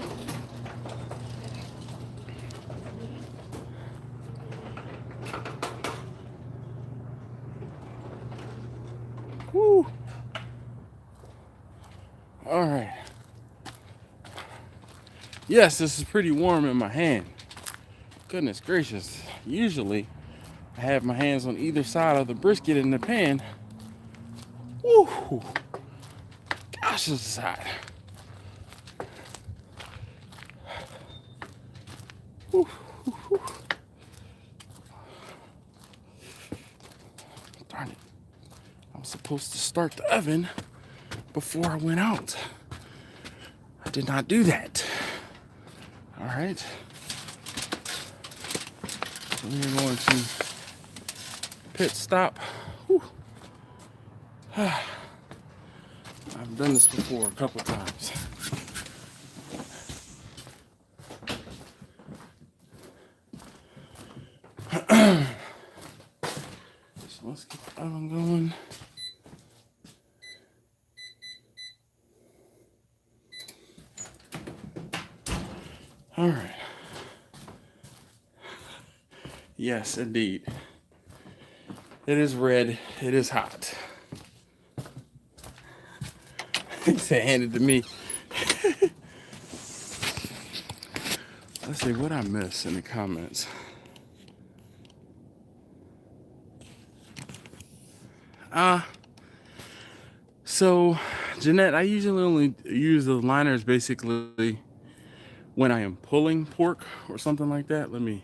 Woo. All right. Yes, this is pretty warm in my hand. Goodness gracious. Usually, I have my hands on either side of the brisket in the pan. Woo! Gosh, this is hot. Woo. Darn it. I was supposed to start the oven before I went out. I did not do that. All right. We're going to pit stop. Whew. I've done this before a couple times. So let's get the oven going. All right. Yes, indeed. It is red. It is hot. He said, hand it to me. Let's see what I missed in the comments. So, Jeanette, I usually only use the liners basically when I am pulling pork or something like that. Let me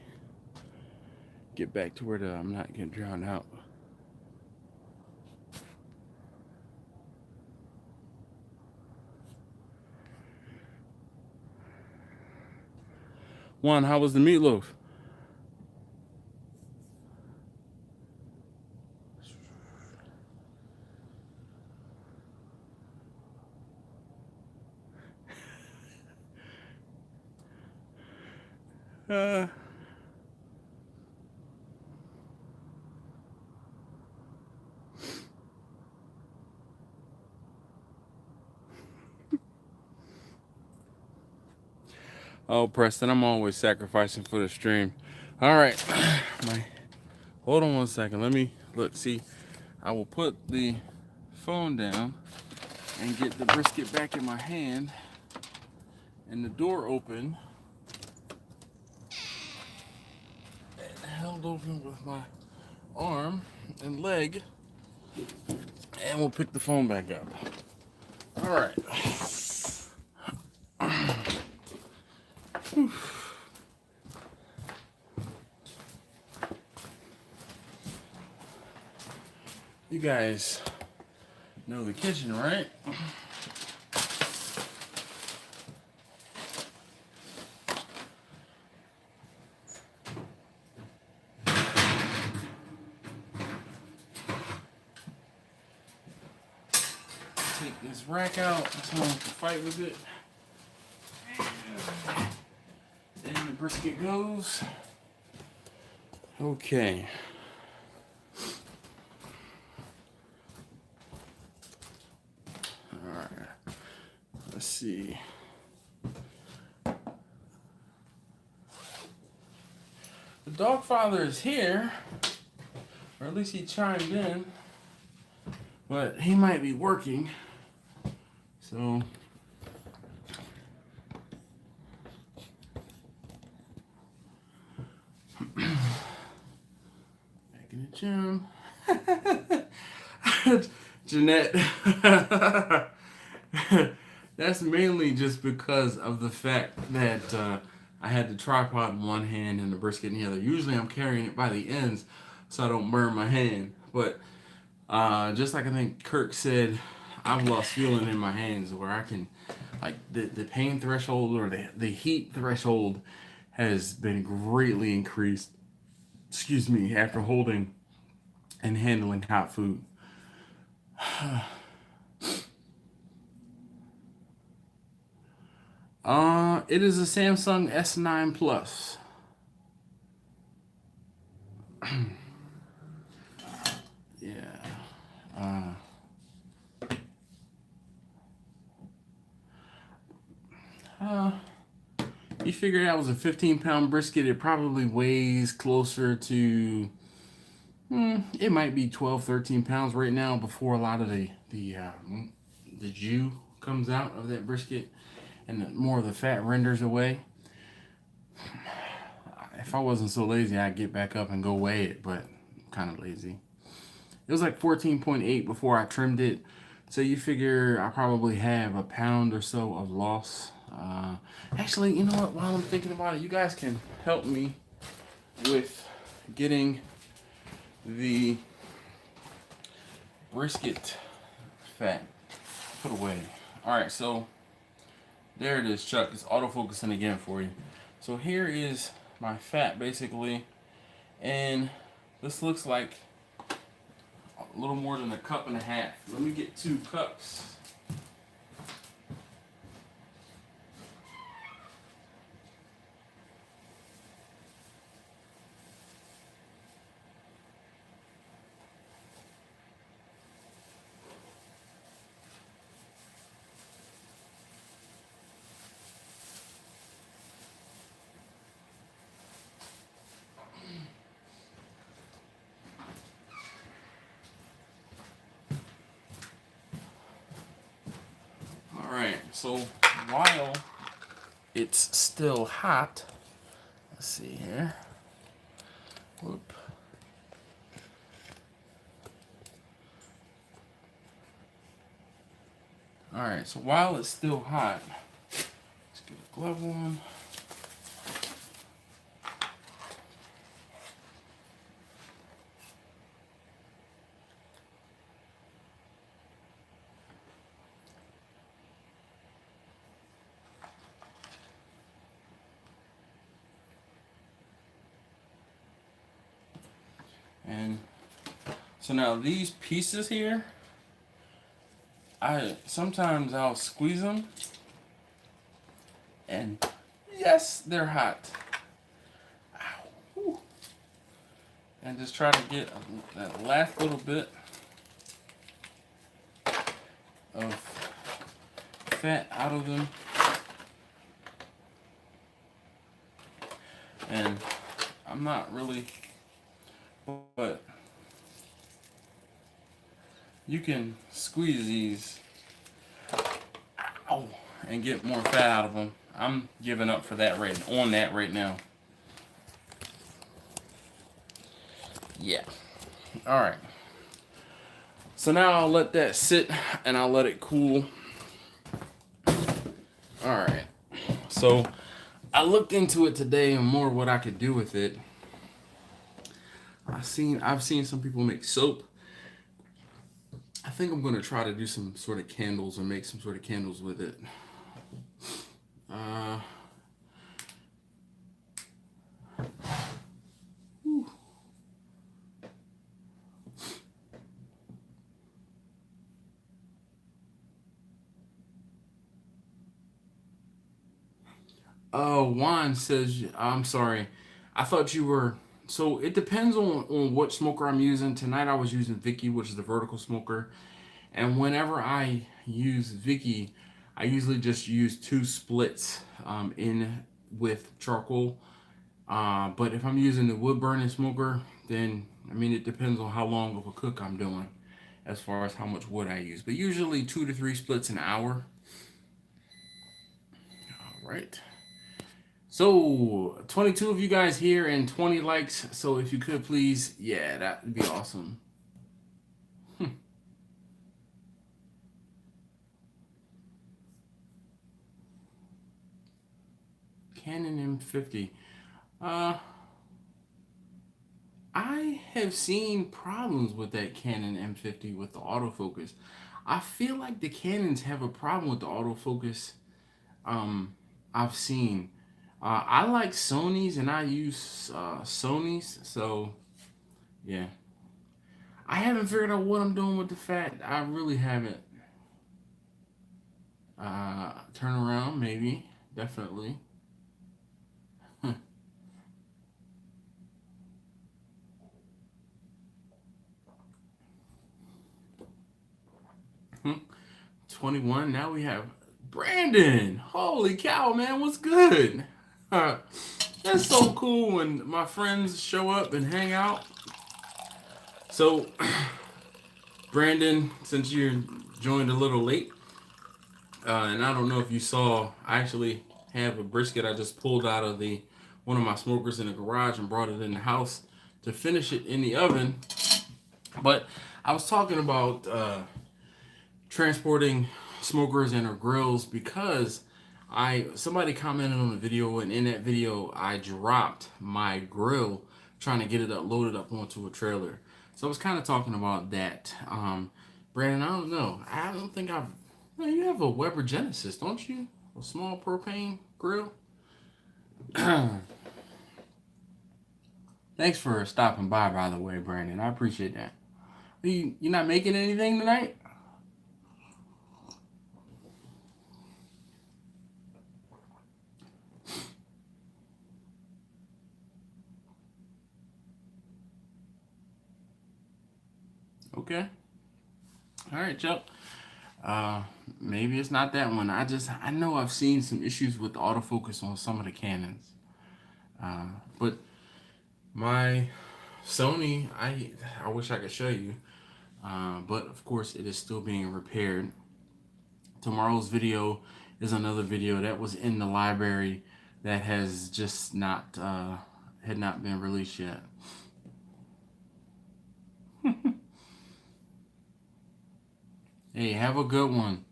get back to where I'm not getting drowned out. Juan, how was the meatloaf? Oh, Preston, I'm always sacrificing for the stream. All right. Hold on one second. Let me look. See, I will put the phone down and get the brisket back in my hand and the door open. And held open with my arm and leg. And we'll pick the phone back up. All right. You guys know the kitchen, right? Take this rack out so I don't have to fight with it. And the brisket goes. Okay. All right. Let's see. The dog father is here, or at least he chimed in, but he might be working. So back in the gym. Jeanette. That's mainly just because of the fact that I had the tripod in one hand and the brisket in the other. Usually I'm carrying it by the ends so I don't burn my hand. But just like I think Kirk said, I've lost feeling in my hands where I can, like the pain threshold or the heat threshold has been greatly increased, excuse me, after holding and handling hot food. It is a Samsung S9 Plus. Yeah. You figured that was a 15-pound brisket. It probably weighs closer to, it might be 12, 13 pounds right now before a lot of the jus comes out of that brisket and more of the fat renders away. If I wasn't so lazy, I'd get back up and go weigh it, but I'm kind of lazy. It was like 14.8 before I trimmed it. So you figure I probably have a pound or so of loss. Actually, you know what? While I'm thinking about it, you guys can help me with getting the brisket fat put away. All right, so there it is, Chuck. It's autofocusing again for you. So here is my fat, basically, and this looks like a little more than a cup and a half. Let me get 2 cups. Alright, so while it's still hot, let's see here. Whoop. Alright, so while it's still hot, let's get a glove on. And so now these pieces here, sometimes I'll squeeze them, and yes, they're hot. and just try to get that last little bit of fat out of them. And I'm not really, but you can squeeze these, ow, and get more fat out of them. I'm giving up for that right now. Yeah. All right. So now I'll let that sit and I'll let it cool. All right. So I looked into it today and more what I could do with it. I've seen some people make soap. I think I'm gonna try to do some sort of candles or make some sort of candles with it. Juan says, I'm sorry. I thought you were, so it depends on what smoker I'm using. Tonight I was using Vicky, which is the vertical smoker. And whenever I use Vicky, I usually just use 2 splits in with charcoal. But if I'm using the wood burning smoker, then, I mean, it depends on how long of a cook I'm doing as far as how much wood I use. But usually 2 to 3 splits an hour. All right. So 22 of you guys here and 20 likes. So if you could please, yeah, that would be awesome. Canon M50. I have seen problems with that Canon M50 with the autofocus. I feel like the Canons have a problem with the autofocus. I've seen. I like Sony's and I use Sony's, so yeah. I haven't figured out what I'm doing with the fat. I really haven't. Turn around, maybe, definitely. Huh. 21. Now we have Brandon. Holy cow, man, what's good? That's so cool when my friends show up and hang out. So, Brandon, since you joined a little late, and I don't know if you saw, I actually have a brisket I just pulled out of one of my smokers in the garage and brought it in the house to finish it in the oven. But I was talking about transporting smokers and or grills because somebody commented on the video, and in that video I dropped my grill trying to get it loaded up onto a trailer. So I was kind of talking about that. Brandon, I don't know. I don't think you have a Weber Genesis, don't you? A small propane grill. Thanks for stopping by the way, Brandon. I appreciate that. You're not making anything tonight? Okay. All right, Chuck. Maybe it's not that one. I know I've seen some issues with the autofocus on some of the Canons. But my Sony, I wish I could show you. But of course it is still being repaired. Tomorrow's video is another video that was in the library that has just not had not been released yet. Hey, have a good one.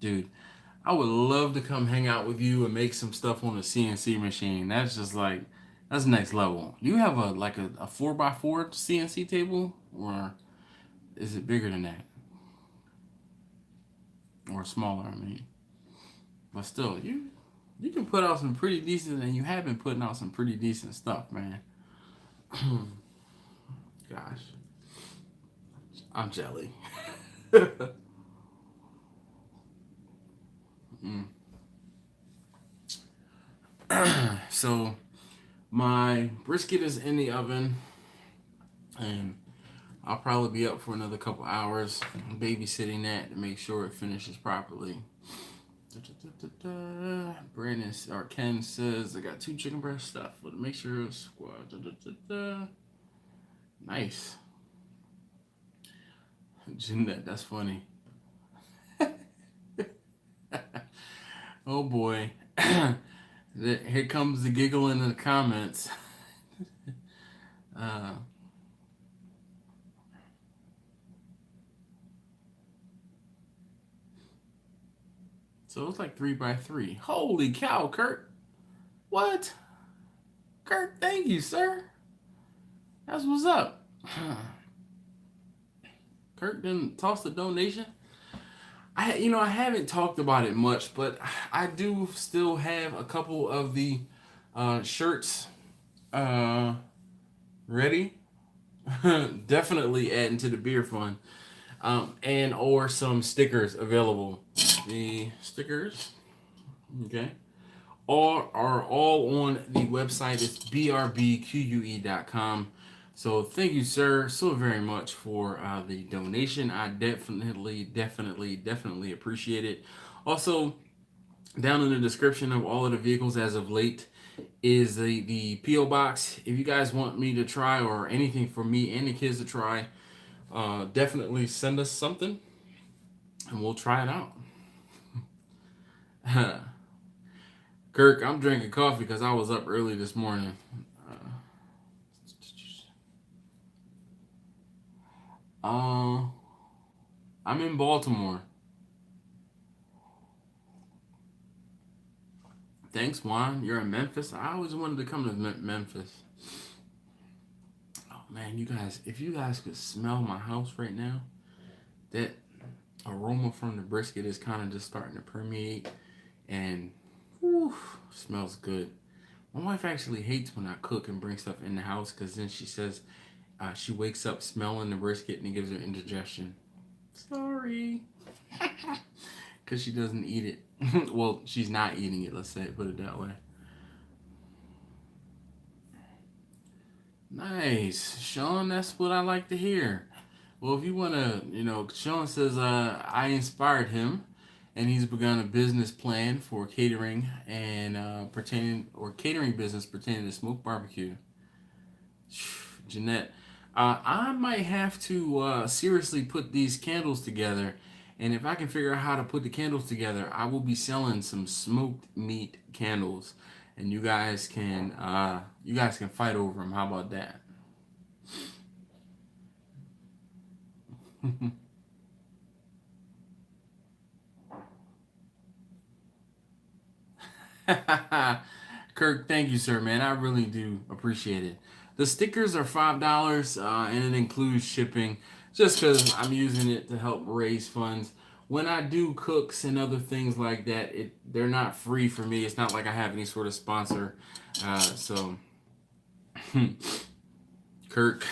Dude, I would love to come hang out with you and make some stuff on the CNC machine. That's just like, that's next level. You have a 4x4 CNC table, or is it bigger than that? Or smaller, I mean. But still, you can put out some pretty decent, and you have been putting out some pretty decent stuff, man. Gosh. I'm jelly. So my brisket is in the oven, and I'll probably be up for another couple hours babysitting that to make sure it finishes properly. Brandon or Ken says I got 2 chicken breast stuffed, but make sure it's squad. Nice. Jeanette, that's funny. Oh boy. Here comes the giggle in the comments. So it's like 3x3. Holy cow, Kurt. What? Kurt, thank you, sir. That's what's up. Kurt didn't toss the donation. I haven't talked about it much, but I do still have a couple of the shirts ready. Definitely adding to the beer fund. And or some stickers available. The stickers, okay, are all on the website. It's brbque.com. So thank you, sir, so very much for the donation. I definitely appreciate it. Also, down in the description of all of the vehicles as of late is the P.O. box. If you guys want me to try or anything for me and the kids to try, definitely send us something and we'll try it out. Kirk, I'm drinking coffee because I was up early this morning. I'm in Baltimore. Thanks, Juan. You're in Memphis. I always wanted to come to Memphis. Oh man, you guys, if you guys could smell my house right now, that aroma from the brisket is kind of just starting to permeate, and whew, smells good. My wife actually hates when I cook and bring stuff in the house because then she says she wakes up smelling the brisket and it gives her indigestion. Sorry. Because she doesn't eat it. Well, she's not eating it, let's say, put it that way. Nice. Sean, that's what I like to hear. Well, if you want to, Sean says I inspired him, and he's begun a business plan for catering and catering business pertaining to smoked barbecue. Jeanette, I might have to seriously put these candles together, and if I can figure out how to put the candles together, I will be selling some smoked meat candles, and you guys can fight over them. How about that? Kirk, thank you, sir, man. I really do appreciate it. The stickers are $5, and it includes shipping, just because I'm using it to help raise funds. When I do cooks and other things like that, they're not free for me. It's not like I have any sort of sponsor. So, Kirk,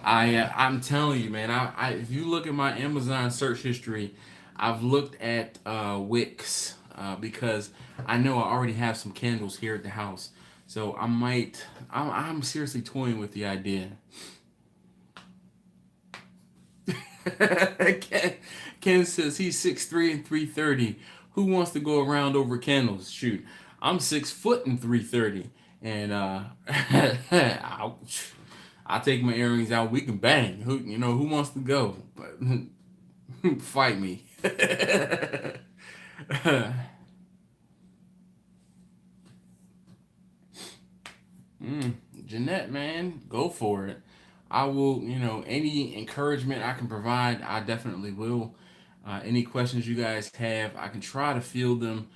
I'm telling you, man. If you look at my Amazon search history, I've looked at wicks because I know I already have some candles here at the house. So I'm seriously toying with the idea. Ken says he's 6'3" and 330. Who wants to go around over candles? Shoot, I'm 6 foot and 330, and I'll take my earrings out. We can bang. Who wants to go? But fight me. Jeanette, man, go for it. I will, any encouragement I can provide, I definitely will. Any questions you guys have, I can try to field them.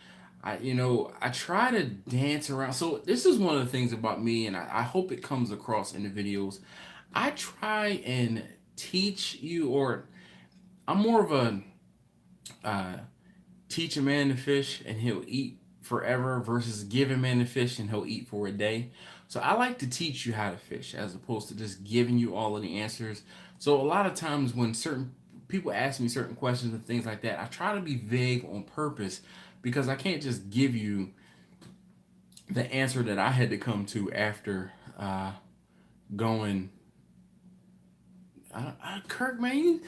I try to dance around. So this is one of the things about me, and I hope it comes across in the videos. I try and teach you, or I'm more of a teach a man to fish and he'll eat forever versus give a man to fish and he'll eat for a day. So I like to teach you how to fish as opposed to just giving you all of the answers. So a lot of times when certain people ask me certain questions and things like that, I try to be vague on purpose because I can't just give you the answer that I had to come to after going, Kirk, man,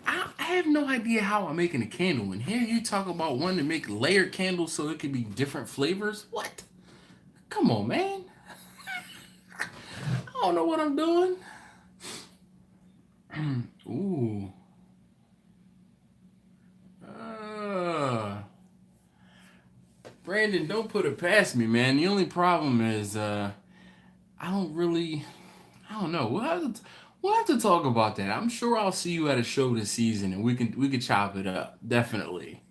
I have no idea how I'm making a candle. And here you talk about wanting to make layered candles so it can be different flavors. What? Come on, man. I don't know what I'm doing. Ooh. Brandon, don't put it past me, man. The only problem is I don't know. We'll have to talk about that. I'm sure I'll see you at a show this season and we can chop it up. Definitely.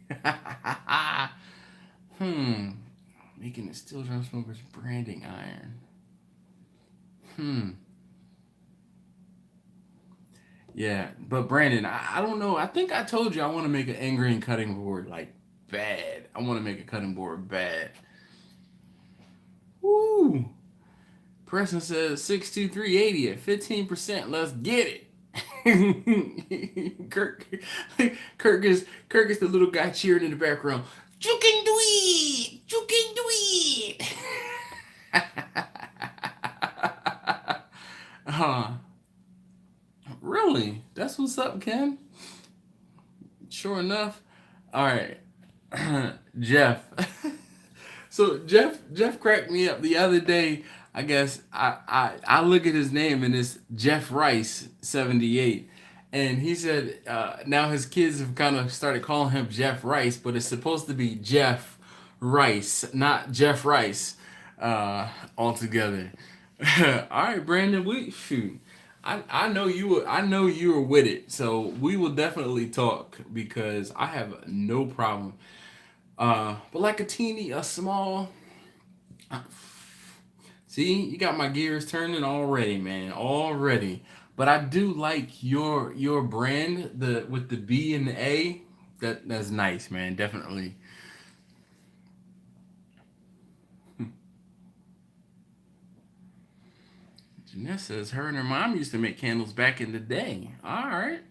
Making a steel drum smoker's branding iron. Yeah, but Brandon, I don't know. I think I told you I want to make an ingrain cutting board like bad. I want to make a cutting board bad. Woo! Preston says 62380 at 15%. Let's get it. Kirk, Kirk is the little guy cheering in the background. You can do it. You can do it. Really? That's what's up, Ken. Sure enough. All right, Jeff. So Jeff cracked me up the other day. I guess I look at his name and it's Jeff Rice 78, and he said now his kids have kind of started calling him Jeff Rice, but it's supposed to be Jeff Rice, not Jeff Rice, altogether. All right, Brandon, we shoot. I know you were with it, so we will definitely talk because I have no problem. But like a small. See, you got my gears turning already, man, already. But I do like your brand, the with the B and the A. That's nice, man. Definitely. Jeanette says her and her mom used to make candles back in the day. All right.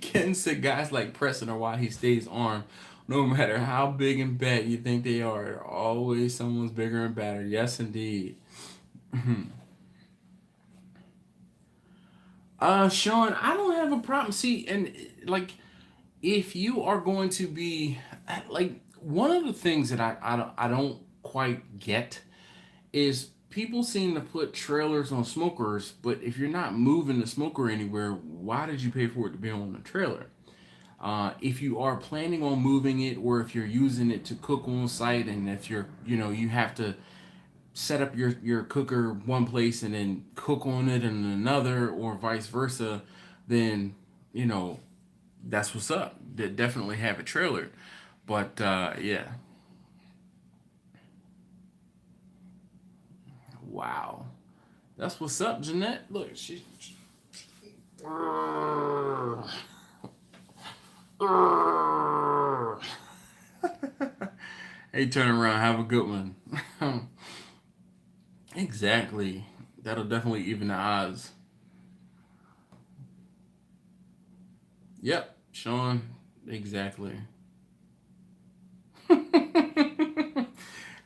Ken said guys like Preston are why he stays armed. No matter how big and bad you think they are, always someone's bigger and badder. Yes, indeed. Sean, I don't have a problem. See, and like, if you are going to be like one of the things that I don't quite get is people seem to put trailers on smokers, but if you're not moving the smoker anywhere, why did you pay for it to be on the trailer? If you are planning on moving it, or if you're using it to cook on site, and if you have to set up your cooker one place and then cook on it in another, or vice versa, then you know that's what's up. They definitely have a trailer, but yeah, wow, that's what's up, Jeanette. Look, she. Hey, turn around. Have a good one. Exactly. That'll definitely even the odds. Yep, Sean. Exactly.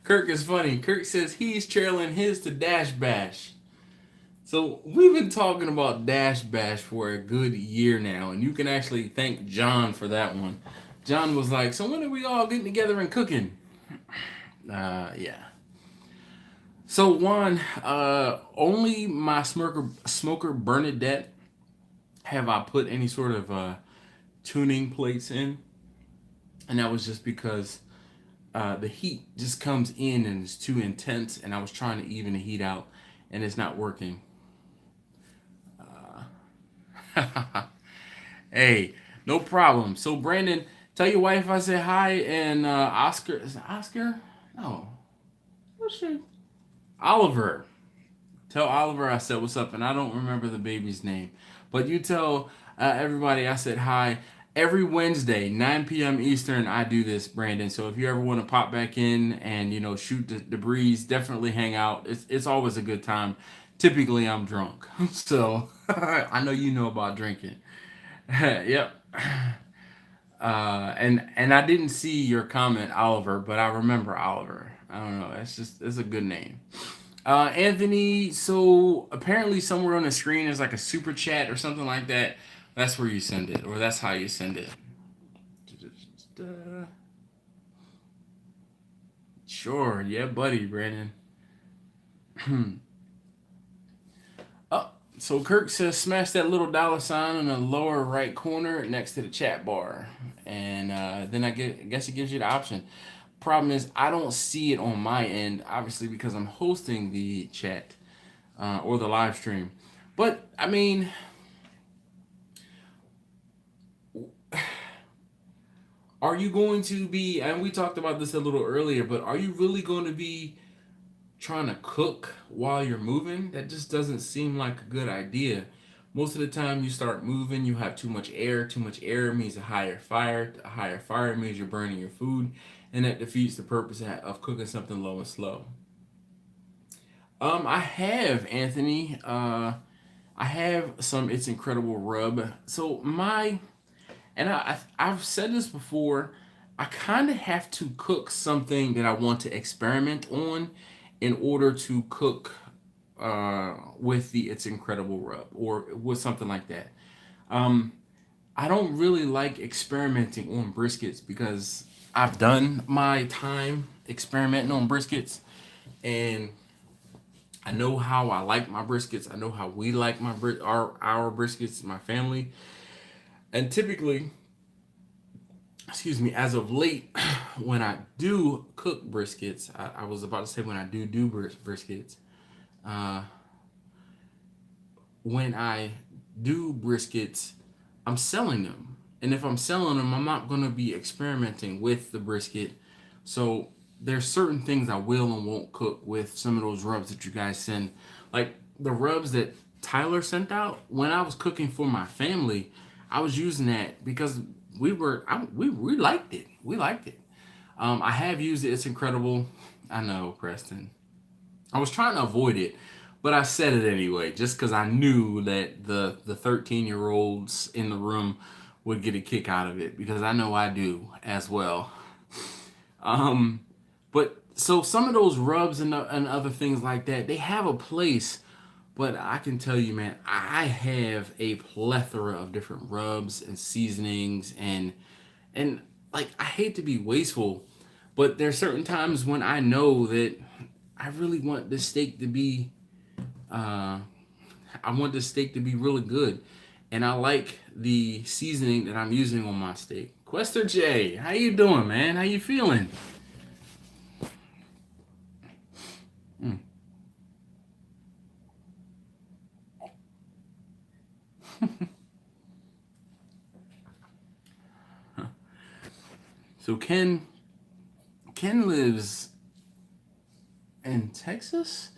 Kirk is funny. Kirk says he's trailing his to Dash Bash. So we've been talking about Dash Bash for a good year now, and you can actually thank John for that one. John was like, "So when are we all getting together and cooking?" Yeah. So Juan, only my smoker Bernadette have I put any sort of tuning plates in, and that was just because the heat just comes in and it's too intense, and I was trying to even the heat out, and it's not working. Hey, no problem. So Brandon, tell your wife I said hi, and Oscar is it Oscar? No, what's she? Oliver. Tell Oliver I said what's up, and I don't remember the baby's name, but you tell everybody I said hi. Every Wednesday, 9 p.m. Eastern, I do this, Brandon. So if you ever want to pop back in and shoot the breeze, definitely hang out. It's always a good time. Typically, I'm drunk, so I know you know about drinking. Yep. And I didn't see your comment, Oliver, but I remember Oliver. I don't know. It's a good name. Anthony, so apparently somewhere on the screen is like a super chat or something like that. That's where you send it, or that's how you send it. Sure, yeah, buddy, Brandon. Oh, so Kirk says smash that little dollar sign in the lower right corner next to the chat bar, and then I guess it gives you the option. Problem is, I don't see it on my end, obviously, because I'm hosting the chat or the live stream. But I mean, are you going to be? And we talked about this a little earlier, but are you really going to be trying to cook while you're moving? That just doesn't seem like a good idea. Most of the time you start moving, you have too much air. Too much air means a higher fire. A higher fire means you're burning your food, and that defeats the purpose of cooking something low and slow. I have, Anthony. I have some It's Incredible rub. So I've said this before. I kind of have to cook something that I want to experiment on in order to cook with the It's Incredible rub or with something like that. Um, I don't really like experimenting on briskets because I've done my time experimenting on briskets, and I know how I like my briskets. I know how we like our briskets, my family, and typically, excuse me, as of late, when I do cook briskets, I was about to say when I do briskets, uh, when I do briskets, I'm selling them. And if I'm selling them, I'm not going to be experimenting with the brisket. So there's certain things I will and won't cook with some of those rubs that you guys send. Like the rubs that Tyler sent out, when I was cooking for my family, I was using that because we liked it. We liked it. I have used it. It's incredible. I know, Preston. I was trying to avoid it, but I said it anyway, just because I knew that the 13-year-olds in the room would get a kick out of it, because I know I do as well. Um, but so some of those rubs and other things like that, they have a place. But I can tell you, man, I have a plethora of different rubs and seasonings and like I hate to be wasteful, but there's certain times when I know that I really want this steak to be uh I want this steak to be really good. And I like the seasoning that I'm using on my steak. Quester J, how you doing, man? How you feeling? Mm. So Ken lives in Texas,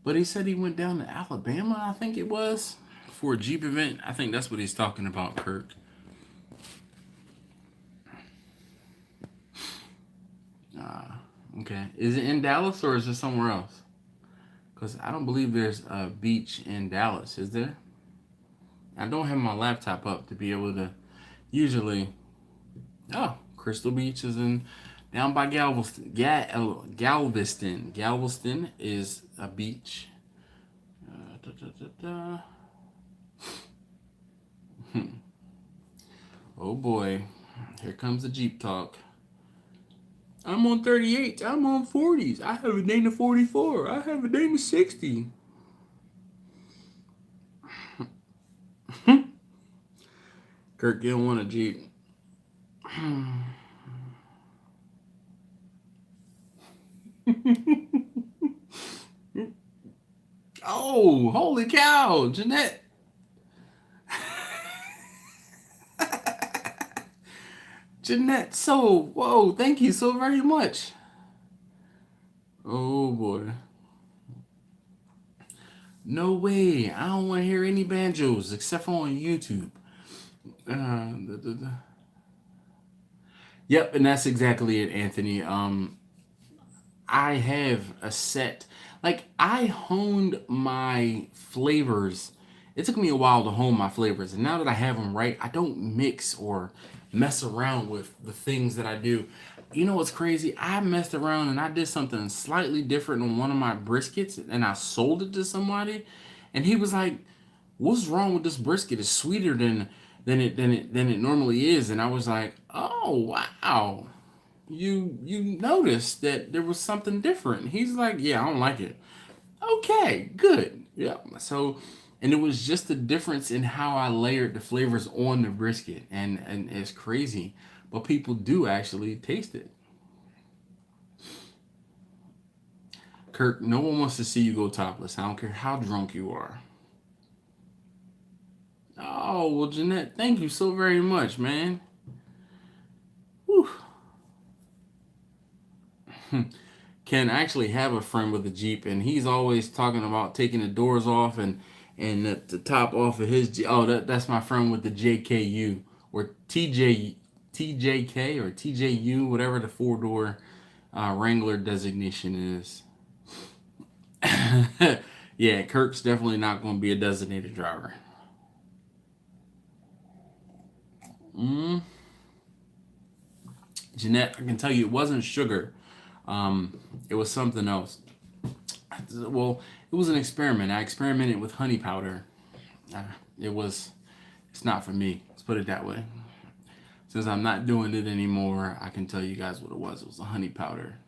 but he said he went down to Alabama, I think it was, for a Jeep event. I think that's what he's talking about, Kirk. Okay. Is it in Dallas or is it somewhere else? Because I don't believe there's a beach in Dallas, is there? I don't have my laptop up to be able to usually. Oh, Crystal Beach is in down by Galveston. Galveston. Galveston is a beach. Da, da, da, da. Oh boy, here comes the Jeep talk. I'm on 38. I'm on 40s. I have a Dana 44. I have a Dana 60. Kirk, you don't want a Jeep. Oh, holy cow, Jeanette. Jeanette, so, whoa, thank you so very much. Oh boy. No way. I don't want to hear any banjos except for on YouTube. Da. Yep, and that's exactly it, Anthony. I have a set. Like, I honed my flavors. It took me a while to hone my flavors, and now that I have them right, I don't mix or mess around with the things that I do. You know what's crazy? I messed around and I did something slightly different on one of my briskets, and I sold it to somebody, and he was like, "What's wrong with this brisket? It's sweeter than it normally is." And I was like, "Oh wow, you noticed that there was something different." He's like, "Yeah, I don't like it." Okay, good. Yeah. So, and it was just the difference in how I layered the flavors on the brisket, and it's crazy, but people do actually taste it. Kirk, no one wants to see you go topless. I don't care how drunk you are. Oh well, Jeanette, thank you so very much, man. Whew. Can actually have a friend with a Jeep, and he's always talking about taking the doors off and the top off of his Jeep. Oh, that's my friend with the JKU or TJK or TJU, whatever the four-door Wrangler designation is. Yeah, Kirk's definitely not going to be a designated driver. Mm. Jeanette, I can tell you it wasn't sugar. It was something else. Well, it was an experiment. I experimented with honey powder. Uh, it was, it's not for me. Let's put it that way. Since I'm not doing it anymore, I can tell you guys what it was. It was a honey powder.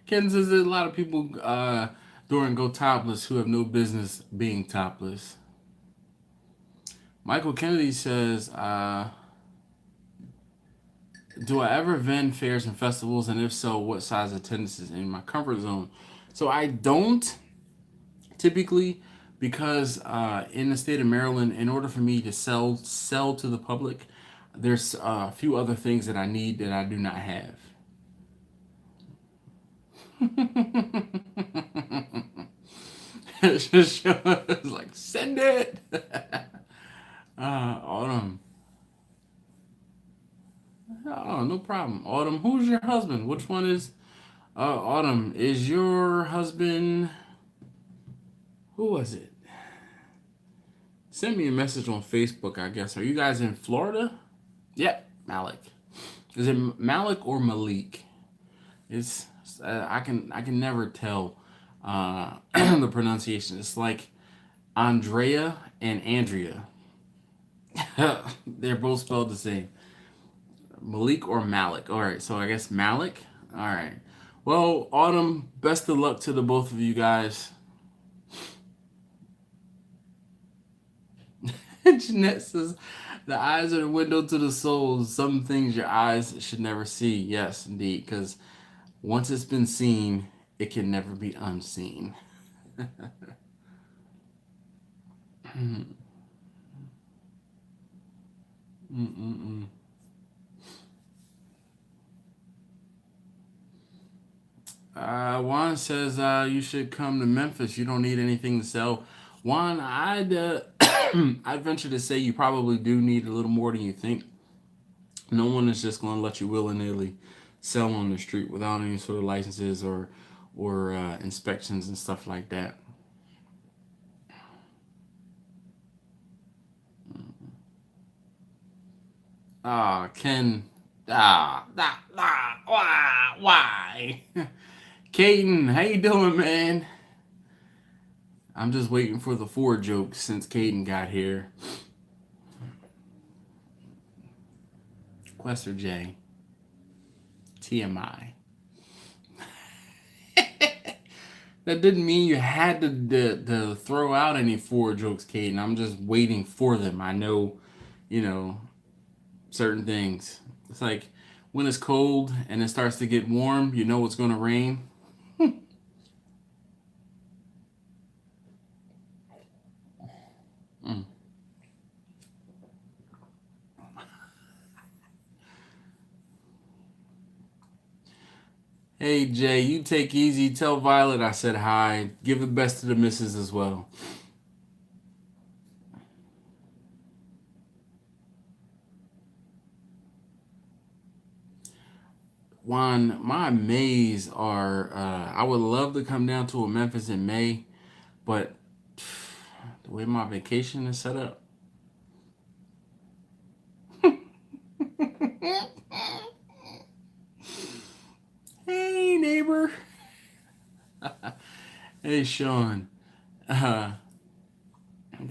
Ken says there's a lot of people during Go Topless who have no business being topless. Michael Kennedy says, do I ever vend fairs and festivals? And if so, what size attendance is in my comfort zone? So I don't typically, because in the state of Maryland, in order for me to sell to the public, there's a few other things that I need that I do not have. It's just like send it. Autumn. Oh, no problem. Autumn, who's your husband? Which one is Autumn? Is your husband? Who was it? Send me a message on Facebook, I guess. Are you guys in Florida? Yep, Malik. Is it Malik or Malik? It's I can never tell the pronunciation. It's like Andrea and Andrea. They're both spelled the same. Malik or Malik. All right, so I guess Malik. All right. Well, Autumn, best of luck to the both of you guys. Jeanette says, the eyes are the window to the soul. Some things your eyes should never see. Yes, indeed, because once it's been seen, it can never be unseen. Juan says you should come to Memphis. You don't need anything to sell. Juan, I'd venture to say you probably do need a little more than you think. No one is just going to let you willy-nilly sell on the street without any sort of licenses or inspections and stuff like that. Ken, why? Caden, how you doing, man? I'm just waiting for the 4 jokes since Caden got here. Quester J. TMI. That didn't mean you had to throw out any 4 jokes, Caden. I'm just waiting for them. I know, certain things. It's like when it's cold and it starts to get warm, you know it's going to rain. Hey Jay, you take easy. Tell Violet I said hi. Give the best to the missus as well. Juan, my Mays are. I would love to come down to a Memphis in May, but the way my vacation is set up. Hey, neighbor. Hey, Sean. Have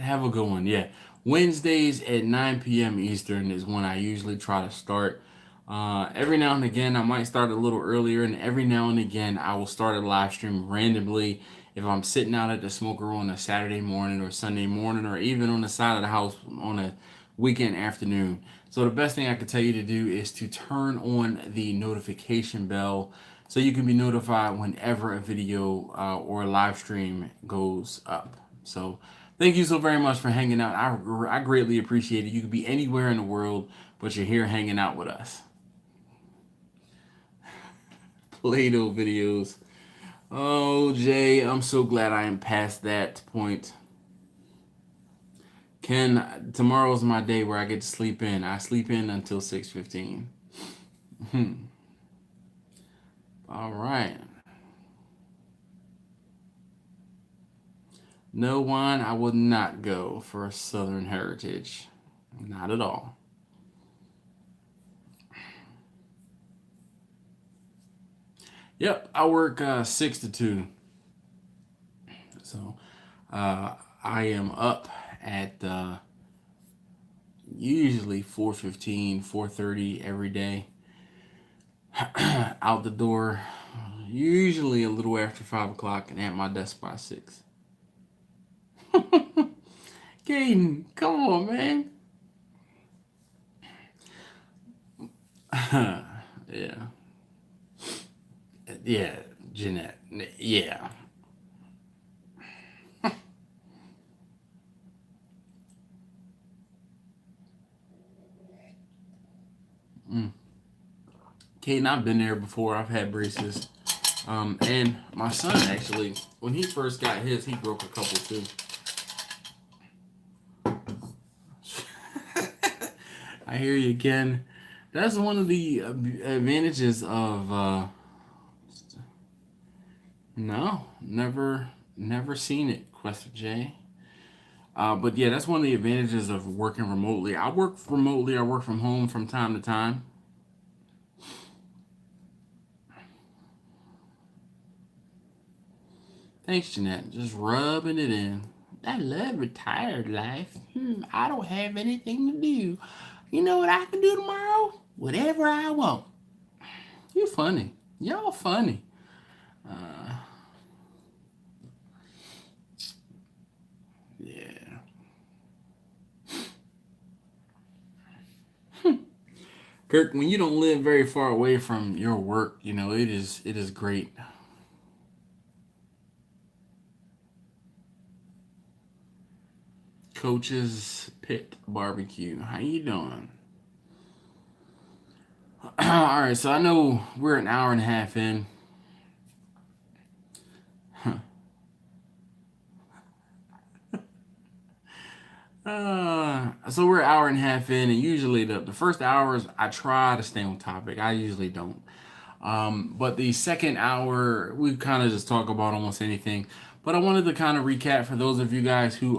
a good one. Yeah. Wednesdays at 9 p.m. Eastern is when I usually try to start. Every now and again, I might start a little earlier, and every now and again, I will start a live stream randomly if I'm sitting out at the smoker on a Saturday morning or Sunday morning, or even on the side of the house on a weekend afternoon. So the best thing I can tell you to do is to turn on the notification bell so you can be notified whenever a video or a live stream goes up. So thank you so very much for hanging out. I greatly appreciate it. You could be anywhere in the world, but you're here hanging out with us. Play-Doh videos. Oh, Jay, I'm so glad I am past that point. Ken, tomorrow's my day where I get to sleep in. I sleep in until 6:15. All right. No wine, I would not go for a Southern Heritage. Not at all. Yep, I work 6 to 2. So I am up at usually 4:15, 4:30 every day. Out the door usually a little after 5 o'clock and at my desk by 6. Caden, come on, man. Yeah. Yeah, Jeanette. Yeah. Caden, I've been there before. I've had braces. And my son, actually, when he first got his, he broke a couple too. I hear you, Ken. That's one of the advantages of no, never seen it, Quest J. But yeah, that's one of the advantages of working remotely. I work remotely. I work from home from time to time. Thanks, Jeanette. Just rubbing it in. I love retired life. I don't have anything to do. You know what I can do tomorrow? Whatever I want. You funny. Y'all funny. Yeah. Kirk, when you don't live very far away from your work, you know, it is great. Coach's Pit Barbecue. How you doing? All right, so I know we're an hour and a half in. So we're an hour and a half in, and usually the first hours I try to stay on topic. I usually don't. But the second hour we kind of just talk about almost anything. But I wanted to kind of recap for those of you guys who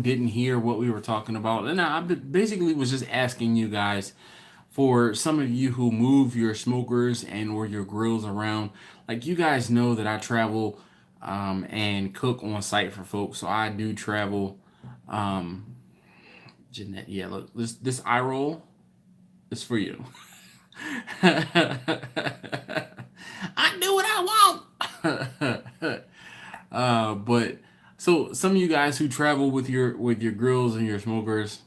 didn't hear what we were talking about, and I basically was just asking you guys, for some of you who move your smokers and or your grills around, like you guys know that I travel and cook on site for folks, so I do travel. Jeanette, yeah, look, this eye roll is for you. I do what I want. But so some of you guys who travel with your grills and your smokers.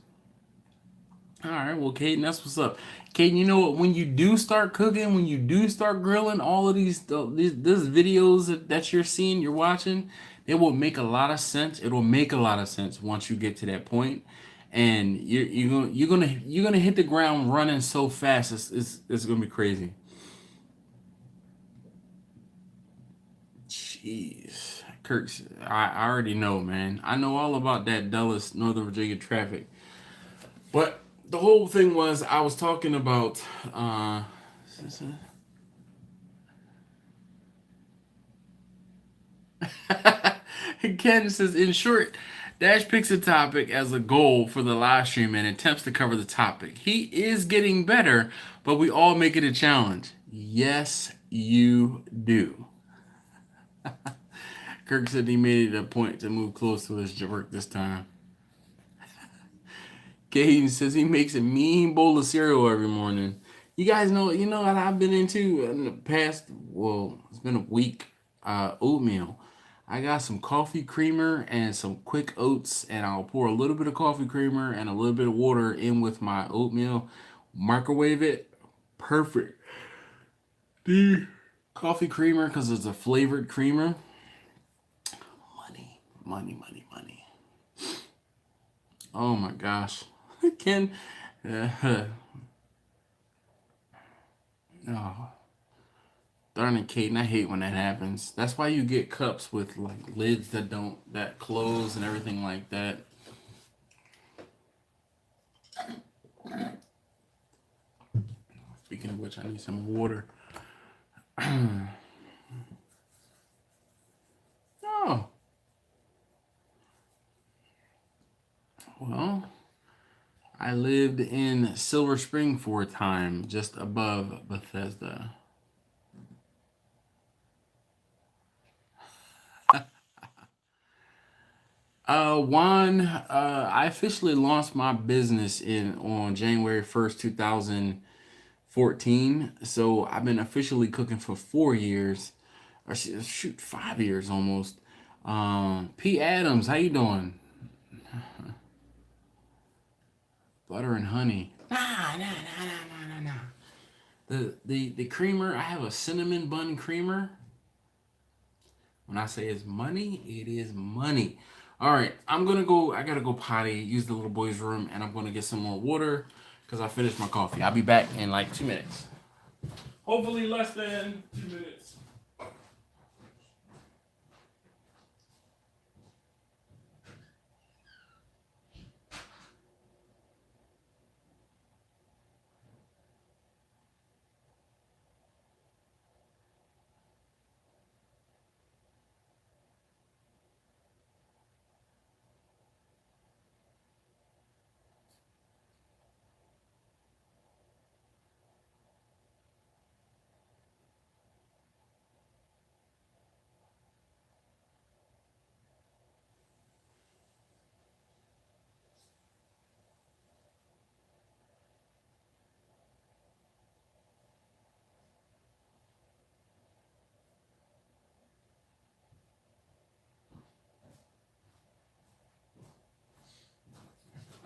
All right, well, Caden, that's what's up. Caden, you know what? When you do start cooking, when you do start grilling, all of these videos that you're seeing, you're watching, it will make a lot of sense. It'll make a lot of sense once you get to that point, and you're gonna hit the ground running so fast. It's gonna be crazy. Jeez, Kirk's. I already know, man. I know all about that Dulles, Northern Virginia traffic, but the whole thing was I was talking about Ken says, in short, Dash picks a topic as a goal for the live stream and attempts to cover the topic. He is getting better, but we all make it a challenge. Yes, you do. Kirk said he made it a point to move close to his work this time. Caden says he makes a mean bowl of cereal every morning. You guys know, what I've been into in the past, well, it's been a week, oatmeal. I got some coffee creamer and some quick oats, and I'll pour a little bit of coffee creamer and a little bit of water in with my oatmeal, microwave it. Perfect. The coffee creamer, because it's a flavored creamer. Money, money, money, money. Oh my gosh. Ken, oh, darn it, Kate, and I hate when that happens. That's why you get cups with like lids that close and everything like that. Speaking of which, I need some water. Oh. Well, I lived in Silver Spring for a time, just above Bethesda. Juan, I officially launched my business on January 1st, 2014. So I've been officially cooking for 4 years, or shoot, 5 years almost. P. Adams, how you doing? Butter and honey. Nah. The creamer, I have a cinnamon bun creamer. When I say it's money, it is money. All right, I gotta go potty, use the little boy's room, and I'm gonna get some more water because I finished my coffee. I'll be back in like 2 minutes. Hopefully less than 2 minutes.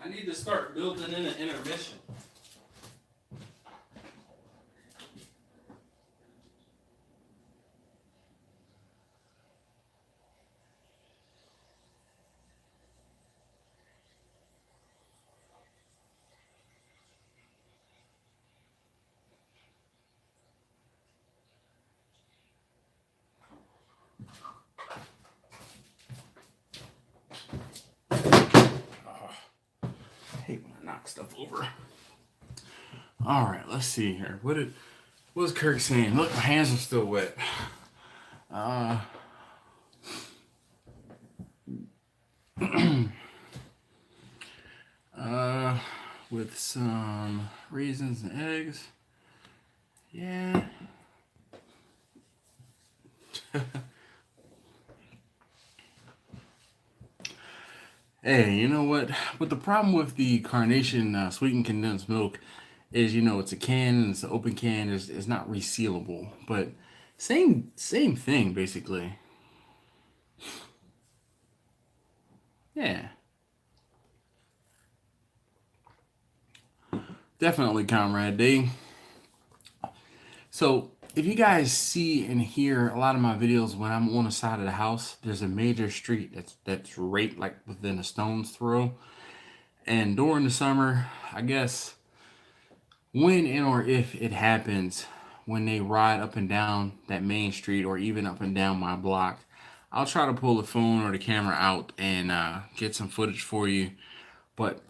I need to start building in an intermission. Knock stuff over. All right, let's see here. What was Kirk saying? Look, my hands are still wet. With some raisins and eggs. Yeah. Hey, you know what? But the problem with the Carnation sweetened condensed milk is, it's a can and it's an open can. It's not resealable, but same thing basically. Yeah, definitely, comrade D. So if you guys see and hear a lot of my videos when I'm on the side of the house, there's a major street that's right like within a stone's throw. And during the summer, I guess when and or if it happens, when they ride up and down that main street or even up and down my block, I'll try to pull the phone or the camera out and get some footage for you. But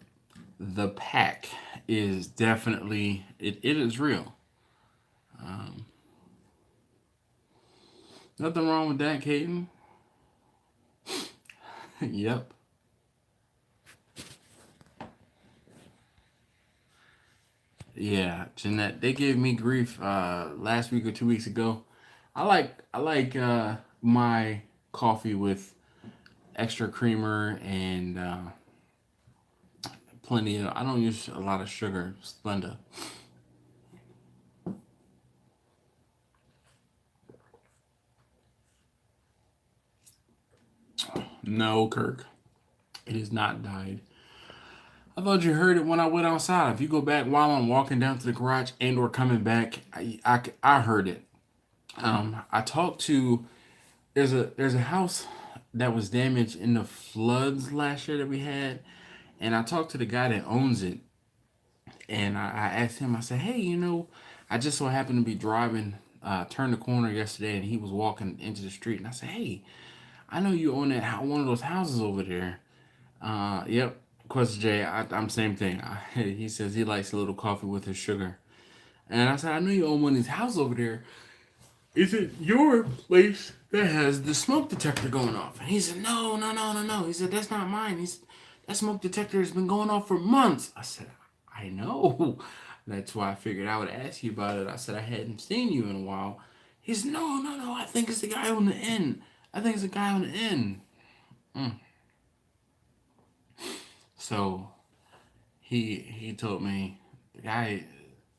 the pack is definitely, it is real. Nothing wrong with that, Caden. Yep. Yeah, Jeanette, they gave me grief last week or 2 weeks ago. I like my coffee with extra creamer and plenty of. I don't use a lot of sugar, Splenda. No, Kirk, it is not died. I thought you heard it when I went outside. If you go back while I'm walking down to the garage and or coming back, I heard it. I talked to there's a house that was damaged in the floods last year that we had, and I talked to the guy that owns it, and I asked him. I said, "Hey, I just so happened to be driving, turned the corner yesterday, and he was walking into the street, and I said, "Hey, I know you own one of those houses over there." Yep. Of course, Jay, I'm same thing. He says he likes a little coffee with his sugar, and I said, "I know you own one of these houses over there. Is it your place that has the smoke detector going off?" And he said, "No, no, no, no, no." He said, "That's not mine." That smoke detector has been going off for months. I said, "I know." That's why I figured I would ask you about it. I said I hadn't seen you in a while. He said, "No, no, no. I think it's the guy on the end. I think it's the guy on the end." Mm. So he told me the guy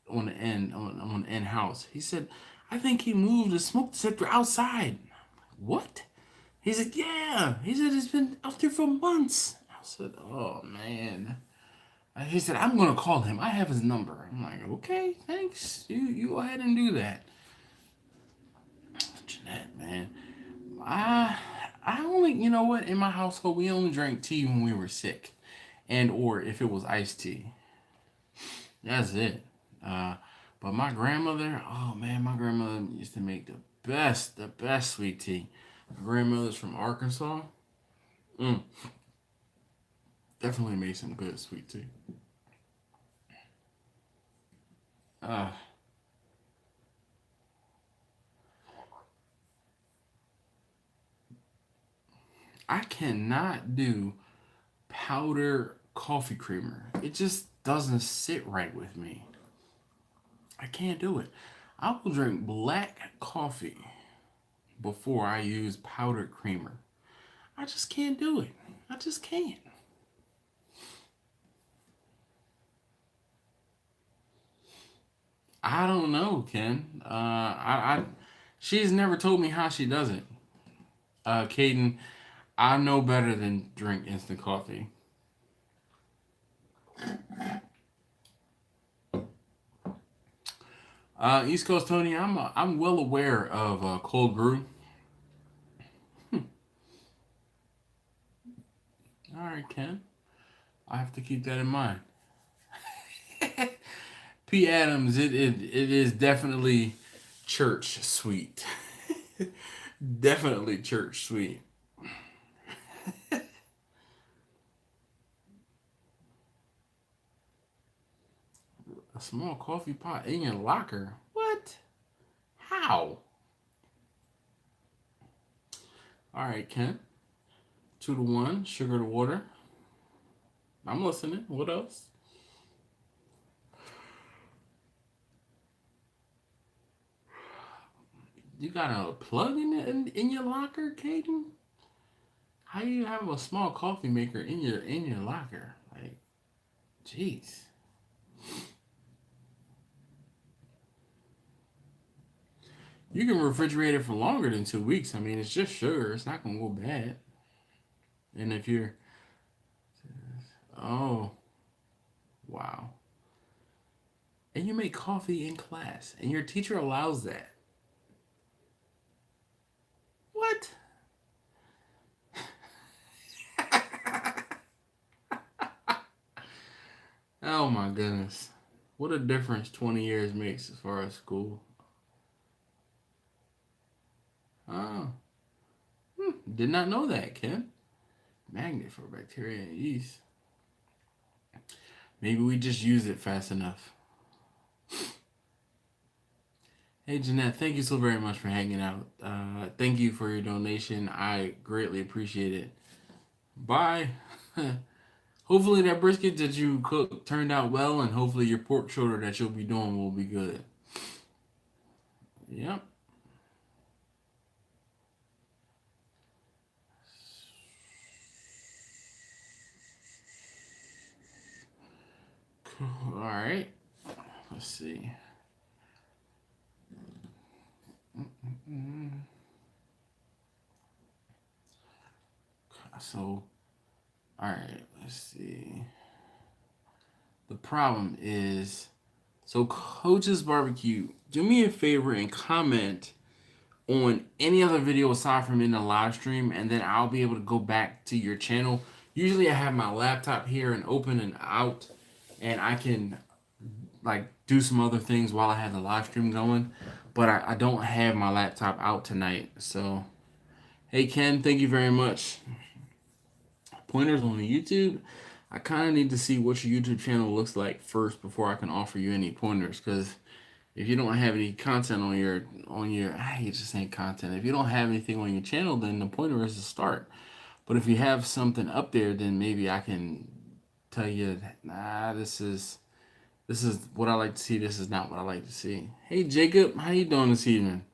on the end house. He said, "I think he moved the smoke detector outside." What? He said, "Yeah." He said, "It's been out there for months." I said, "Oh man." He said, "I'm gonna call him. I have his number." I'm like, "Okay, thanks. You go ahead and do that." Jeanette, man, I I only, you know what, in my household we only drank tea when we were sick, and or if it was iced tea. That's it. Uh, but my grandmother, oh man, my grandmother used to make the best sweet tea. My grandmother's from Arkansas. Mm, definitely made some good sweet tea. Uh, I cannot do powder coffee creamer. It just doesn't sit right with me. I can't do it. I will drink black coffee before I use powdered creamer. I just can't do it. I just can't. I don't know, Ken. She's never told me how she does it. Caden, I know better than drink instant coffee. East Coast Tony, I'm well aware of cold brew. All right, Ken. I have to keep that in mind. P. Adams, it is definitely church sweet. Definitely church sweet. A small coffee pot in your locker? What? How? All right, Ken. 2 to 1, sugar to water. I'm listening. What else? You got a plug in your locker, Caden? How do you have a small coffee maker in your locker? Like, jeez. You can refrigerate it for longer than 2 weeks. I mean, it's just sugar. It's not gonna go bad. And if you're, oh, wow. And you make coffee in class, and your teacher allows that. What? Oh my goodness. What a difference 20 years makes as far as school. Oh, did not know that, Ken. Magnet for bacteria and yeast. Maybe we just use it fast enough. Hey, Jeanette, thank you so very much for hanging out. Thank you for your donation. I greatly appreciate it. Bye. Hopefully that brisket that you cooked turned out well, and hopefully your pork shoulder that you'll be doing will be good. Yep. Cool. All right. Let's see. So, all right. Let's see. The problem is, so Coach's Barbecue, do me a favor and comment on any other video aside from in the live stream, and then I'll be able to go back to your channel. Usually I have my laptop here and open and out, and I can like do some other things while I have the live stream going, but I don't have my laptop out tonight. So hey Ken, thank you very much. Pointers on the YouTube. I kind of need to see what your YouTube channel looks like first before I can offer you any pointers, because if you don't have any content on your I hate just saying content. If you don't have anything on your channel, then the pointer is to start. But if you have something up there, then maybe I can tell you, nah, this is what I like to see. This is not what I like to see. Hey Jacob, how you doing this evening?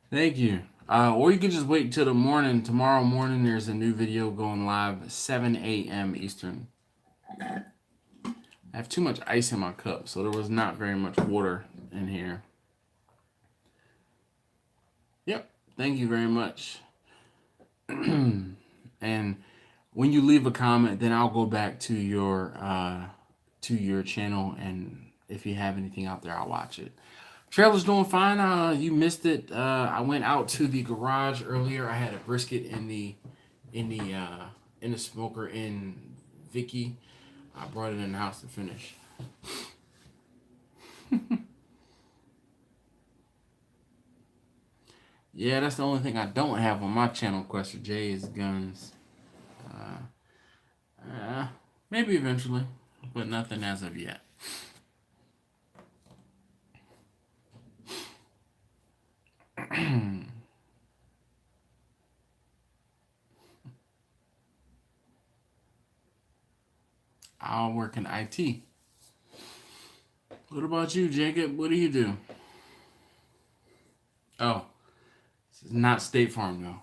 Thank you. Or you can just wait till the morning. Tomorrow morning, there's a new video going live 7 a.m. Eastern. I have too much ice in my cup, so there was not very much water in here. Yep. Thank you very much. And when you leave a comment, then I'll go back to your channel, and if you have anything out there, I'll watch it. Trailer's doing fine. You missed it. I went out to the garage earlier. I had a brisket in the smoker in Vicky. I brought it in the house to finish. Yeah, that's the only thing I don't have on my channel, Quester J, is guns. Maybe eventually, but nothing as of yet. I'll work in IT. What about you, Jacob? What do you do? Oh, this is not State Farm, though.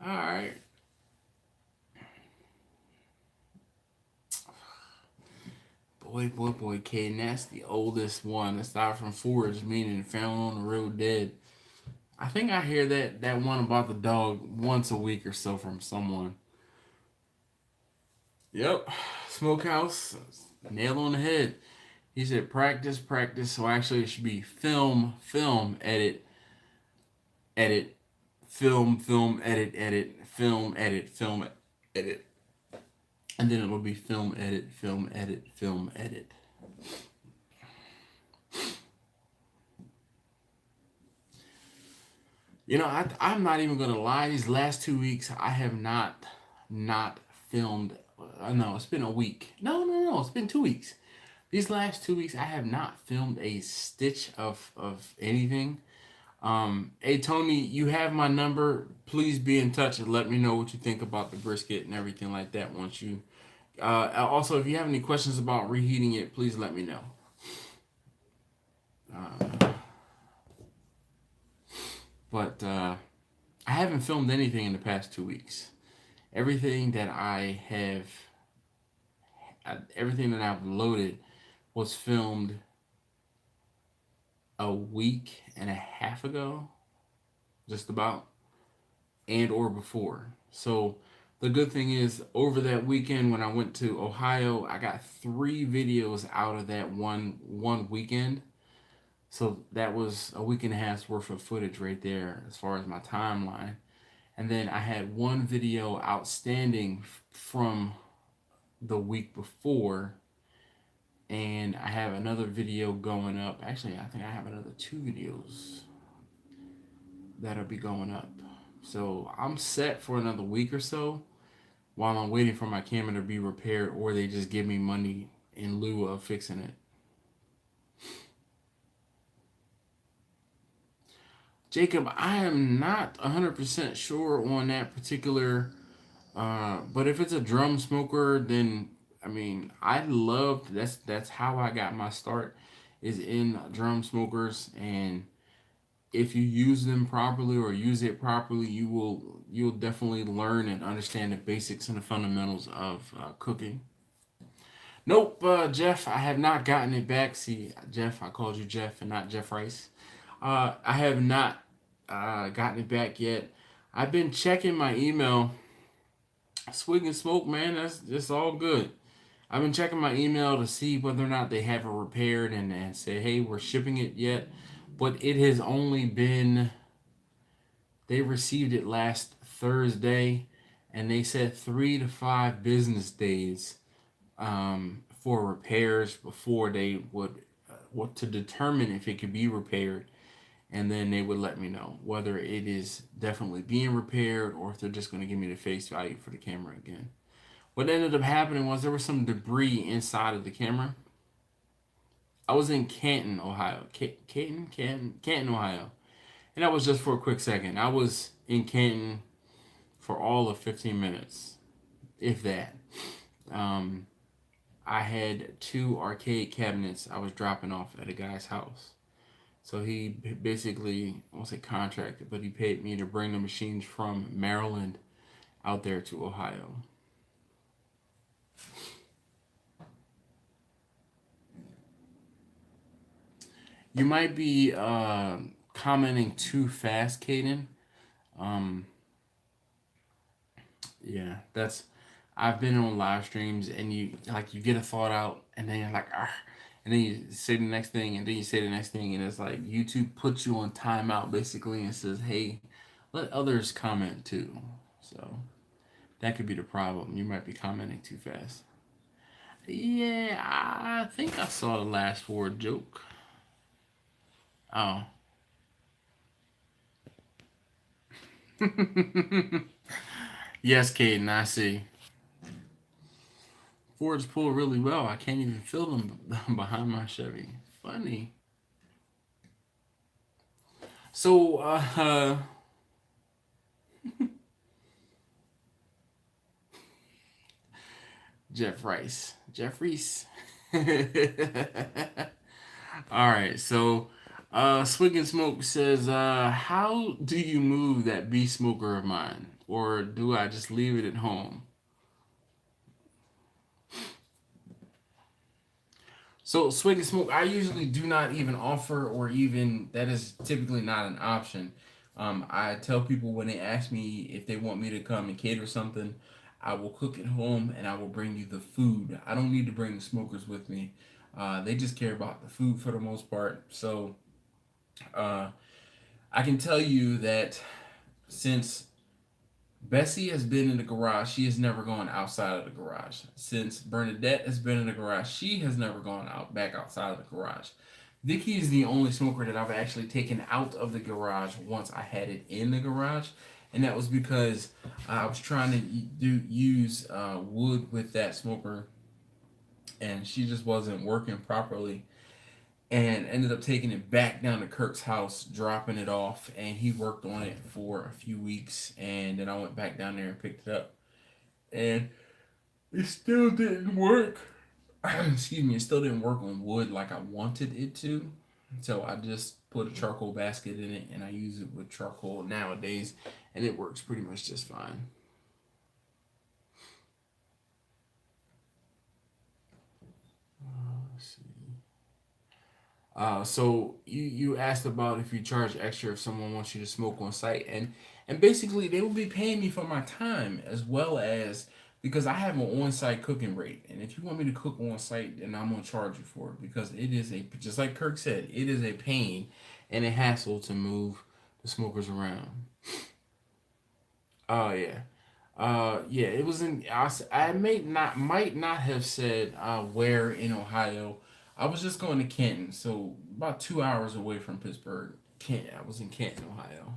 All right. Boy, Caden, that's the oldest one aside from Forge, meaning found on the road dead. I think I hear that one about the dog once a week or so from someone. Yep, Smokehouse, nail on the head. He said practice, practice. So actually it should be film, edit, film, edit, film, edit. And then it will be film, edit, film, edit. You know, I'm not even going to lie. These last 2 weeks, I have not filmed. No, it's been a week. No. It's been 2 weeks. These last 2 weeks, I have not filmed a stitch of anything. Hey, Tony, you have my number. Please be in touch and let me know what you think about the brisket and everything like that once you... also, if you have any questions about reheating it, please let me know. But I haven't filmed anything in the past 2 weeks. Everything that I've loaded was filmed a week and a half ago, just about, and or before. So the good thing is, over that weekend when I went to Ohio, I got 3 videos out of that one weekend. So that was a week and a half's worth of footage right there as far as my timeline. And then I had 1 video outstanding from the week before. And I have another video going up. Actually, I think I have another 2 videos that'll be going up. So I'm set for another week or so. while I'm waiting for my camera to be repaired, or they just give me money in lieu of fixing it. Jacob, I am not 100% sure on that particular, but if it's a drum smoker, then I mean, I love that's how I got my start, is in drum smokers, and if you use them properly or use it properly, you'll definitely learn and understand the basics and the fundamentals of cooking. Nope, Jeff, I have not gotten it back. See, Jeff, I called you Jeff and not Jeff Rice. I have not gotten it back yet. I've been checking my email. Swig and smoke, man. That's all good. I've been checking my email to see whether or not they have it repaired and say, hey, we're shipping it yet. But it has only been, they received it last Thursday, and they said 3 to 5 business days for repairs before they would, what to determine if it could be repaired. And then they would let me know whether it is definitely being repaired or if they're just going to give me the face value for the camera again. What ended up happening was there was some debris inside of the camera. I was in Canton, Ohio. Canton, Ohio. And that was just for a quick second. I was in Canton for all of 15 minutes, if that. I had 2 arcade cabinets I was dropping off at a guy's house. So he basically, I won't say contracted, but he paid me to bring the machines from Maryland out there to Ohio. You might be commenting too fast, Caden. Yeah, that's. I've been on live streams and you get a thought out and then you're like, ah, and then you say the next thing and then you say the next thing and it's like YouTube puts you on timeout basically and says, hey, let others comment too. So that could be the problem. You might be commenting too fast. Yeah, I think I saw the last word joke. Oh. Yes, Caden, I see. Fords pull really well. I can't even feel them behind my Chevy. Funny. So, Jeff Rice. Jeff Reese. All right, so Swig and Smoke says, how do you move that bee smoker of mine? Or do I just leave it at home? So Swig and Smoke, I usually do not even offer, or even, that is typically not an option. I tell people when they ask me if they want me to come and cater something, I will cook at home and I will bring you the food. I don't need to bring the smokers with me. They just care about the food for the most part. So I can tell you that since Bessie has been in the garage, she has never gone outside of the garage. Since Bernadette has been in the garage, she has never gone back outside of the garage. Vicky is the only smoker that I've actually taken out of the garage once I had it in the garage, and that was because I was trying to use wood with that smoker, and she just wasn't working properly. And ended up taking it back down to Kirk's house, dropping it off, and he worked on it for a few weeks, and then I went back down there and picked it up, and it still didn't work. Excuse me, it still didn't work on wood like I wanted it to, so I just put a charcoal basket in it, and I use it with charcoal nowadays, and it works pretty much just fine. Let's see. So you asked about if you charge extra if someone wants you to smoke on site, and basically they will be paying me for my time as well as because I have an on-site cooking rate, and if you want me to cook on site, then I'm gonna charge you for it because it is just like Kirk said, it is a pain and a hassle to move the smokers around. Oh yeah. Yeah, it was in. I might not have said where in Ohio. I was just going to Canton, so about 2 hours away from Pittsburgh. I was in Canton, Ohio.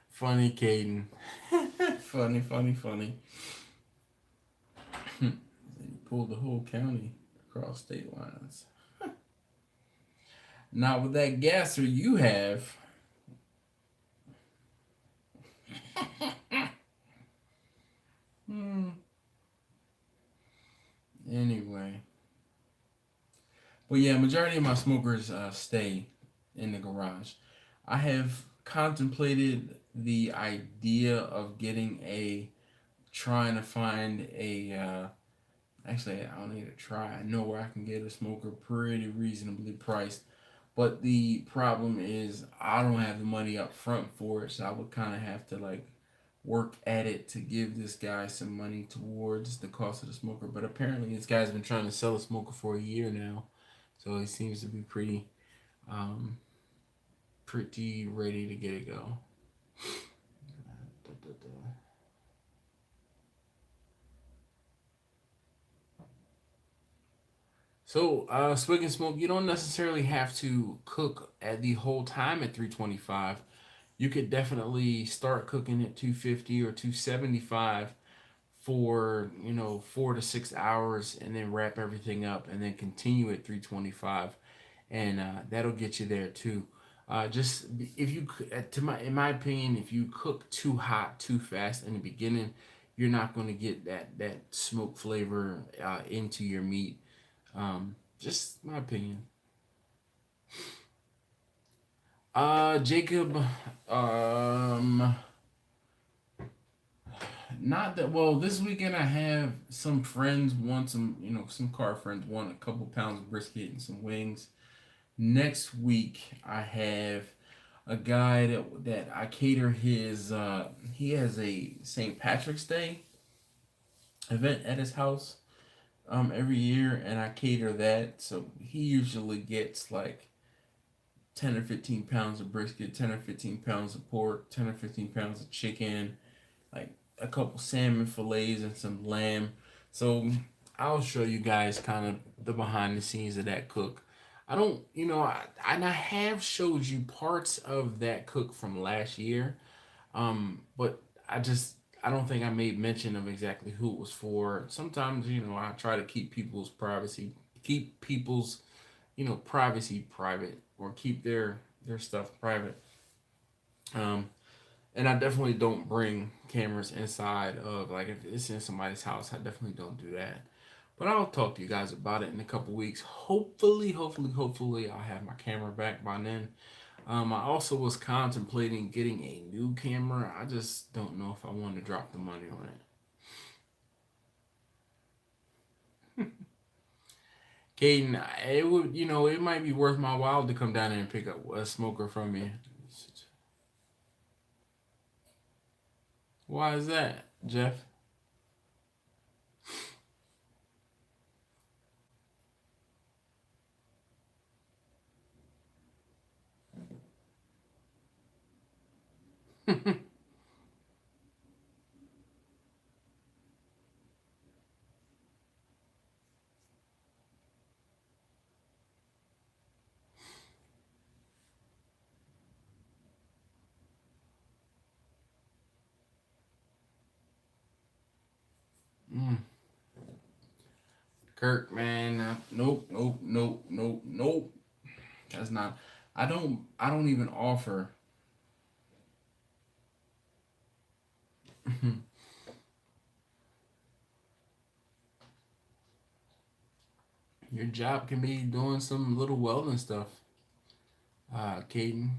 Funny, Caden. Funny. He pulled the whole county across state lines. Now with that gasser you have. Anyway. But yeah, majority of my smokers stay in the garage. I have contemplated the idea of trying to find actually I don't need to try. I know where I can get a smoker pretty reasonably priced. But the problem is I don't have the money up front for it, so I would kind of have to like work at it to give this guy some money towards the cost of the smoker. But apparently this guy's been trying to sell a smoker for a year now, so he seems to be um, pretty ready to get it go. So, Swig and Smoke, you don't necessarily have to cook at the whole time at 325. You could definitely start cooking at 250 or 275 for, 4 to 6 hours and then wrap everything up and then continue at 325. And that'll get you there too. Just if you, in my opinion, if you cook too hot, too fast in the beginning, you're not going to get that smoke flavor into your meat. Just my opinion. Jacob, not that well. This weekend I have some friends want some car friends want a couple pounds of brisket and some wings. Next week I have a guy that I cater his. He has a St. Patrick's Day event at his house every year, and I cater that. So he usually gets like 10 or 15 pounds of brisket, 10 or 15 pounds of pork, 10 or 15 pounds of chicken, like a couple salmon fillets and some lamb. So I'll show you guys kind of the behind the scenes of that cook. I don't, I have showed you parts of that cook from last year, but I don't think I made mention of exactly who it was for. Sometimes, I try to keep people's privacy private, or keep their stuff private. And I definitely don't bring cameras inside of, like, if it's in somebody's house, I definitely don't do that. But I'll talk to you guys about it in a couple weeks. Hopefully, I'll have my camera back by then. I also was contemplating getting a new camera. I just don't know if I want to drop the money on it. Caden, it would, it might be worth my while to come down there and pick up a smoker from you. Why is that, Jeff? Mm. Kirk, man, nope. That's not. I don't even offer. Your job can be doing some little welding stuff, Caden.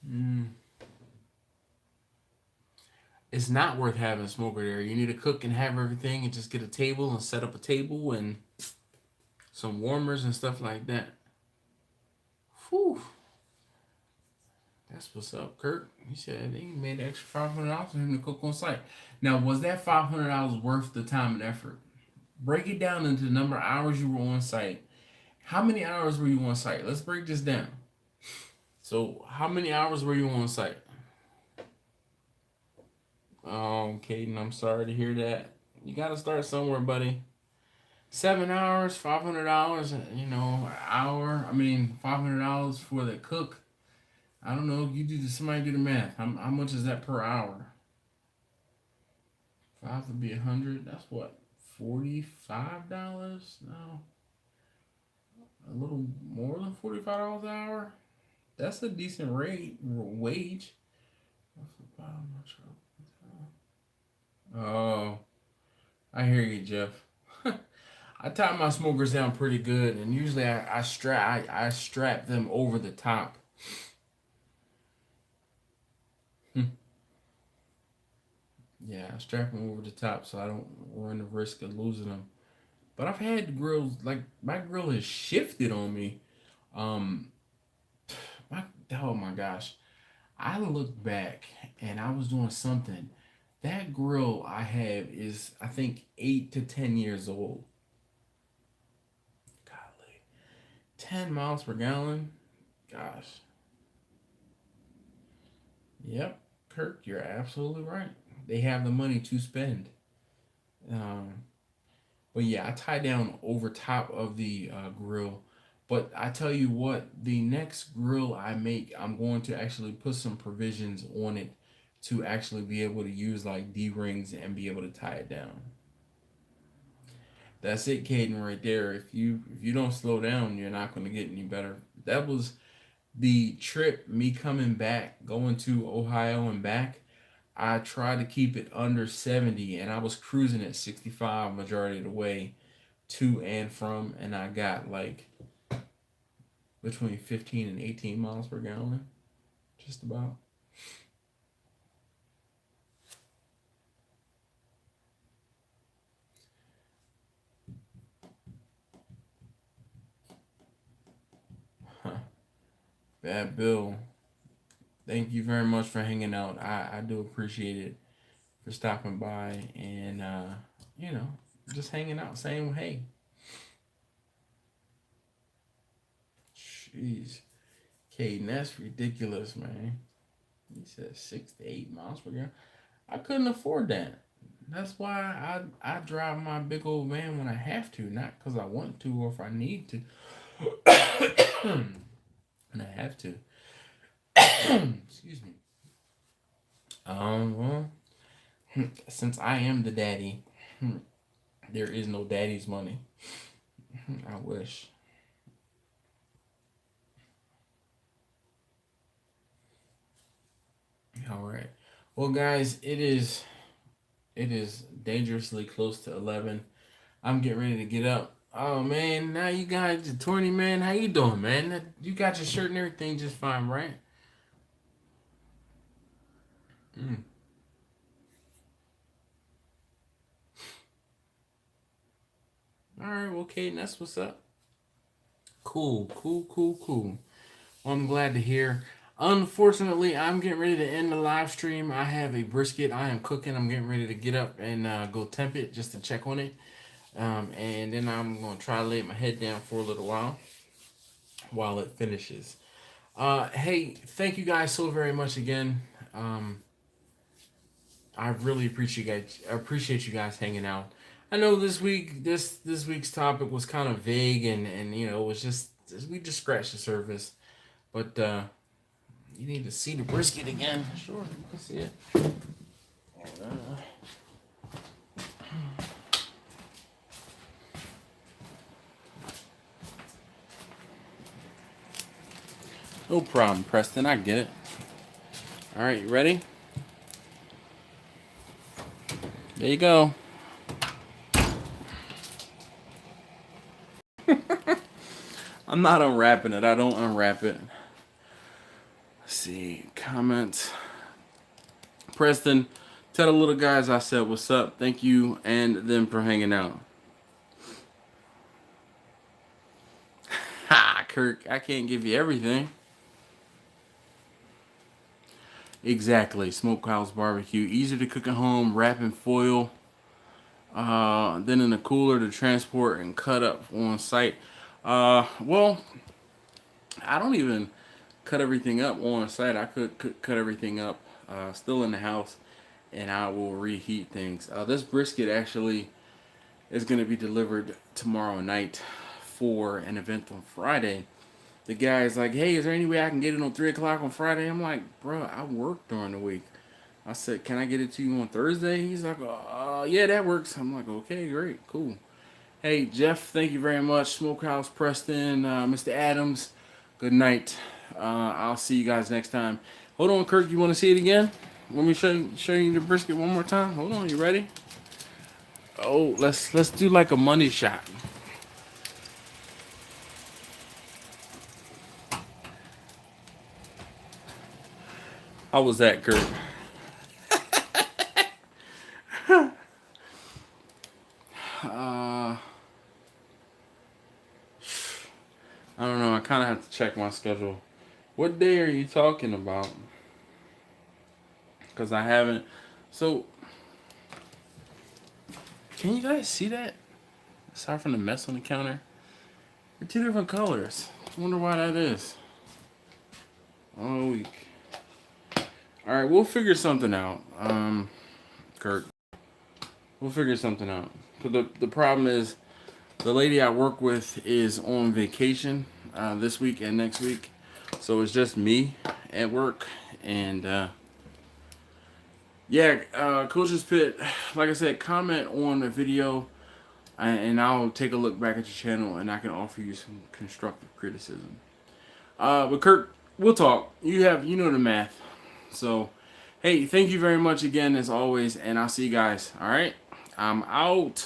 Mm. It's not worth having a smoker there. You need to cook and have everything and just get a table and set up a table and some warmers and stuff like that. Whew. That's what's up, Kirk. He said they made extra $500 for him to cook on site. Now, was that $500 worth the time and effort? Break it down into the number of hours you were on site. How many hours were you on site? Let's break this down. So, how many hours were you on site? Oh, Caden, I'm sorry to hear that. You got to start somewhere, buddy. 7 hours, $500, you know, an hour. I mean, $500 for the cook. I don't know. You do somebody do the math. How much is that per hour? Five would be 100. That's what, $45? No, a little more than $45 an hour. That's a decent rate wage. Oh, I hear you, Jeff. I tie my smokers down pretty good, and usually I strap them over the top. Yeah, I strap them over the top so I don't run the risk of losing them. But I've had grills like my grill has shifted on me. Um, my oh my gosh, I look back and I was doing something. That grill I have is I think 8 to 10 years old. Golly, 10 miles per gallon. Gosh. Yep, Kirk, you're absolutely right. They have the money to spend. Um, but yeah, I tie down over top of the grill. But I tell you what, the next grill I make, I'm going to actually put some provisions on it to actually be able to use like D rings and be able to tie it down. That's it, Caden, right there. If you don't slow down, you're not going to get any better. That was the trip, me coming back, going to Ohio and back. I tried to keep it under 70, and I was cruising at 65 majority of the way to and from, and I got like between 15 and 18 miles per gallon, just about. Huh. Bad Bill, thank you very much for hanging out. I do appreciate it for stopping by and you know, just hanging out, saying hey. Jeez, Caden, that's ridiculous, man. He said 6 to 8 miles per gallon. I couldn't afford that. That's why I drive my big old van when I have to, not because I want to or if I need to. And I have to. Excuse me. Well, since I am the daddy, there is no daddy's money. I wish. All right. Well, guys, it is dangerously close to 11. I'm getting ready to get up. Oh man, now you guys, Tony man, how you doing, man? You got your shirt and everything just fine, right? Mm. All right, well, Kaden, that's what's up. Cool, cool, cool, cool. Well, I'm glad to hear. Unfortunately, I'm getting ready to end the live stream. I have a brisket I am cooking. I'm getting ready to get up and go temp it just to check on it. And then I'm going to try to lay my head down for a little while it finishes. Hey, thank you guys so very much again. I really appreciate you guys hanging out. I know this week's topic was kind of vague and you know it was just we just scratched the surface, but you need to see the brisket again. Sure, you can see it. No problem, Preston. I get it. All right, you ready? There you go. I'm not unwrapping it. I don't unwrap it. Let's see. Comments. Preston, tell the little guys I said what's up. Thank you and them for hanging out. Ha, Kirk, I can't give you everything. Exactly. Smokehouse barbecue. Easier to cook at home. Wrap in foil. Then in the cooler to transport and cut up on site. Well, I don't even cut everything up on site. I could cut everything up still in the house and I will reheat things. This brisket actually is going to be delivered tomorrow night for an event on Friday. The guy's like, hey, is there any way I can get it on 3 o'clock on Friday? I'm like, bro, I work during the week. I said, can I get it to you on Thursday? He's like, yeah, that works. I'm like, okay, great, cool. Hey, Jeff, thank you very much. Smokehouse Preston, Mr. Adams, good night. I'll see you guys next time. Hold on, Kirk, you want to see it again? Let me show you the brisket one more time. Hold on, you ready? Oh, let's do like a money shot. How was that, Kurt? I don't know. I kind of have to check my schedule. What day are you talking about? Because I haven't. So, can you guys see that? Aside from the mess on the counter, they're two different colors. I wonder why that is. All week. All right, we'll figure something out, Kurt. We'll figure something out. Cause the problem is, the lady I work with is on vacation this week and next week, so it's just me at work. And yeah, Coach's Pit. Like I said, comment on the video, and I'll take a look back at your channel, and I can offer you some constructive criticism. But Kurt, we'll talk. You know the math. So, hey, thank you very much again as always, and I'll see you guys. All right, I'm out.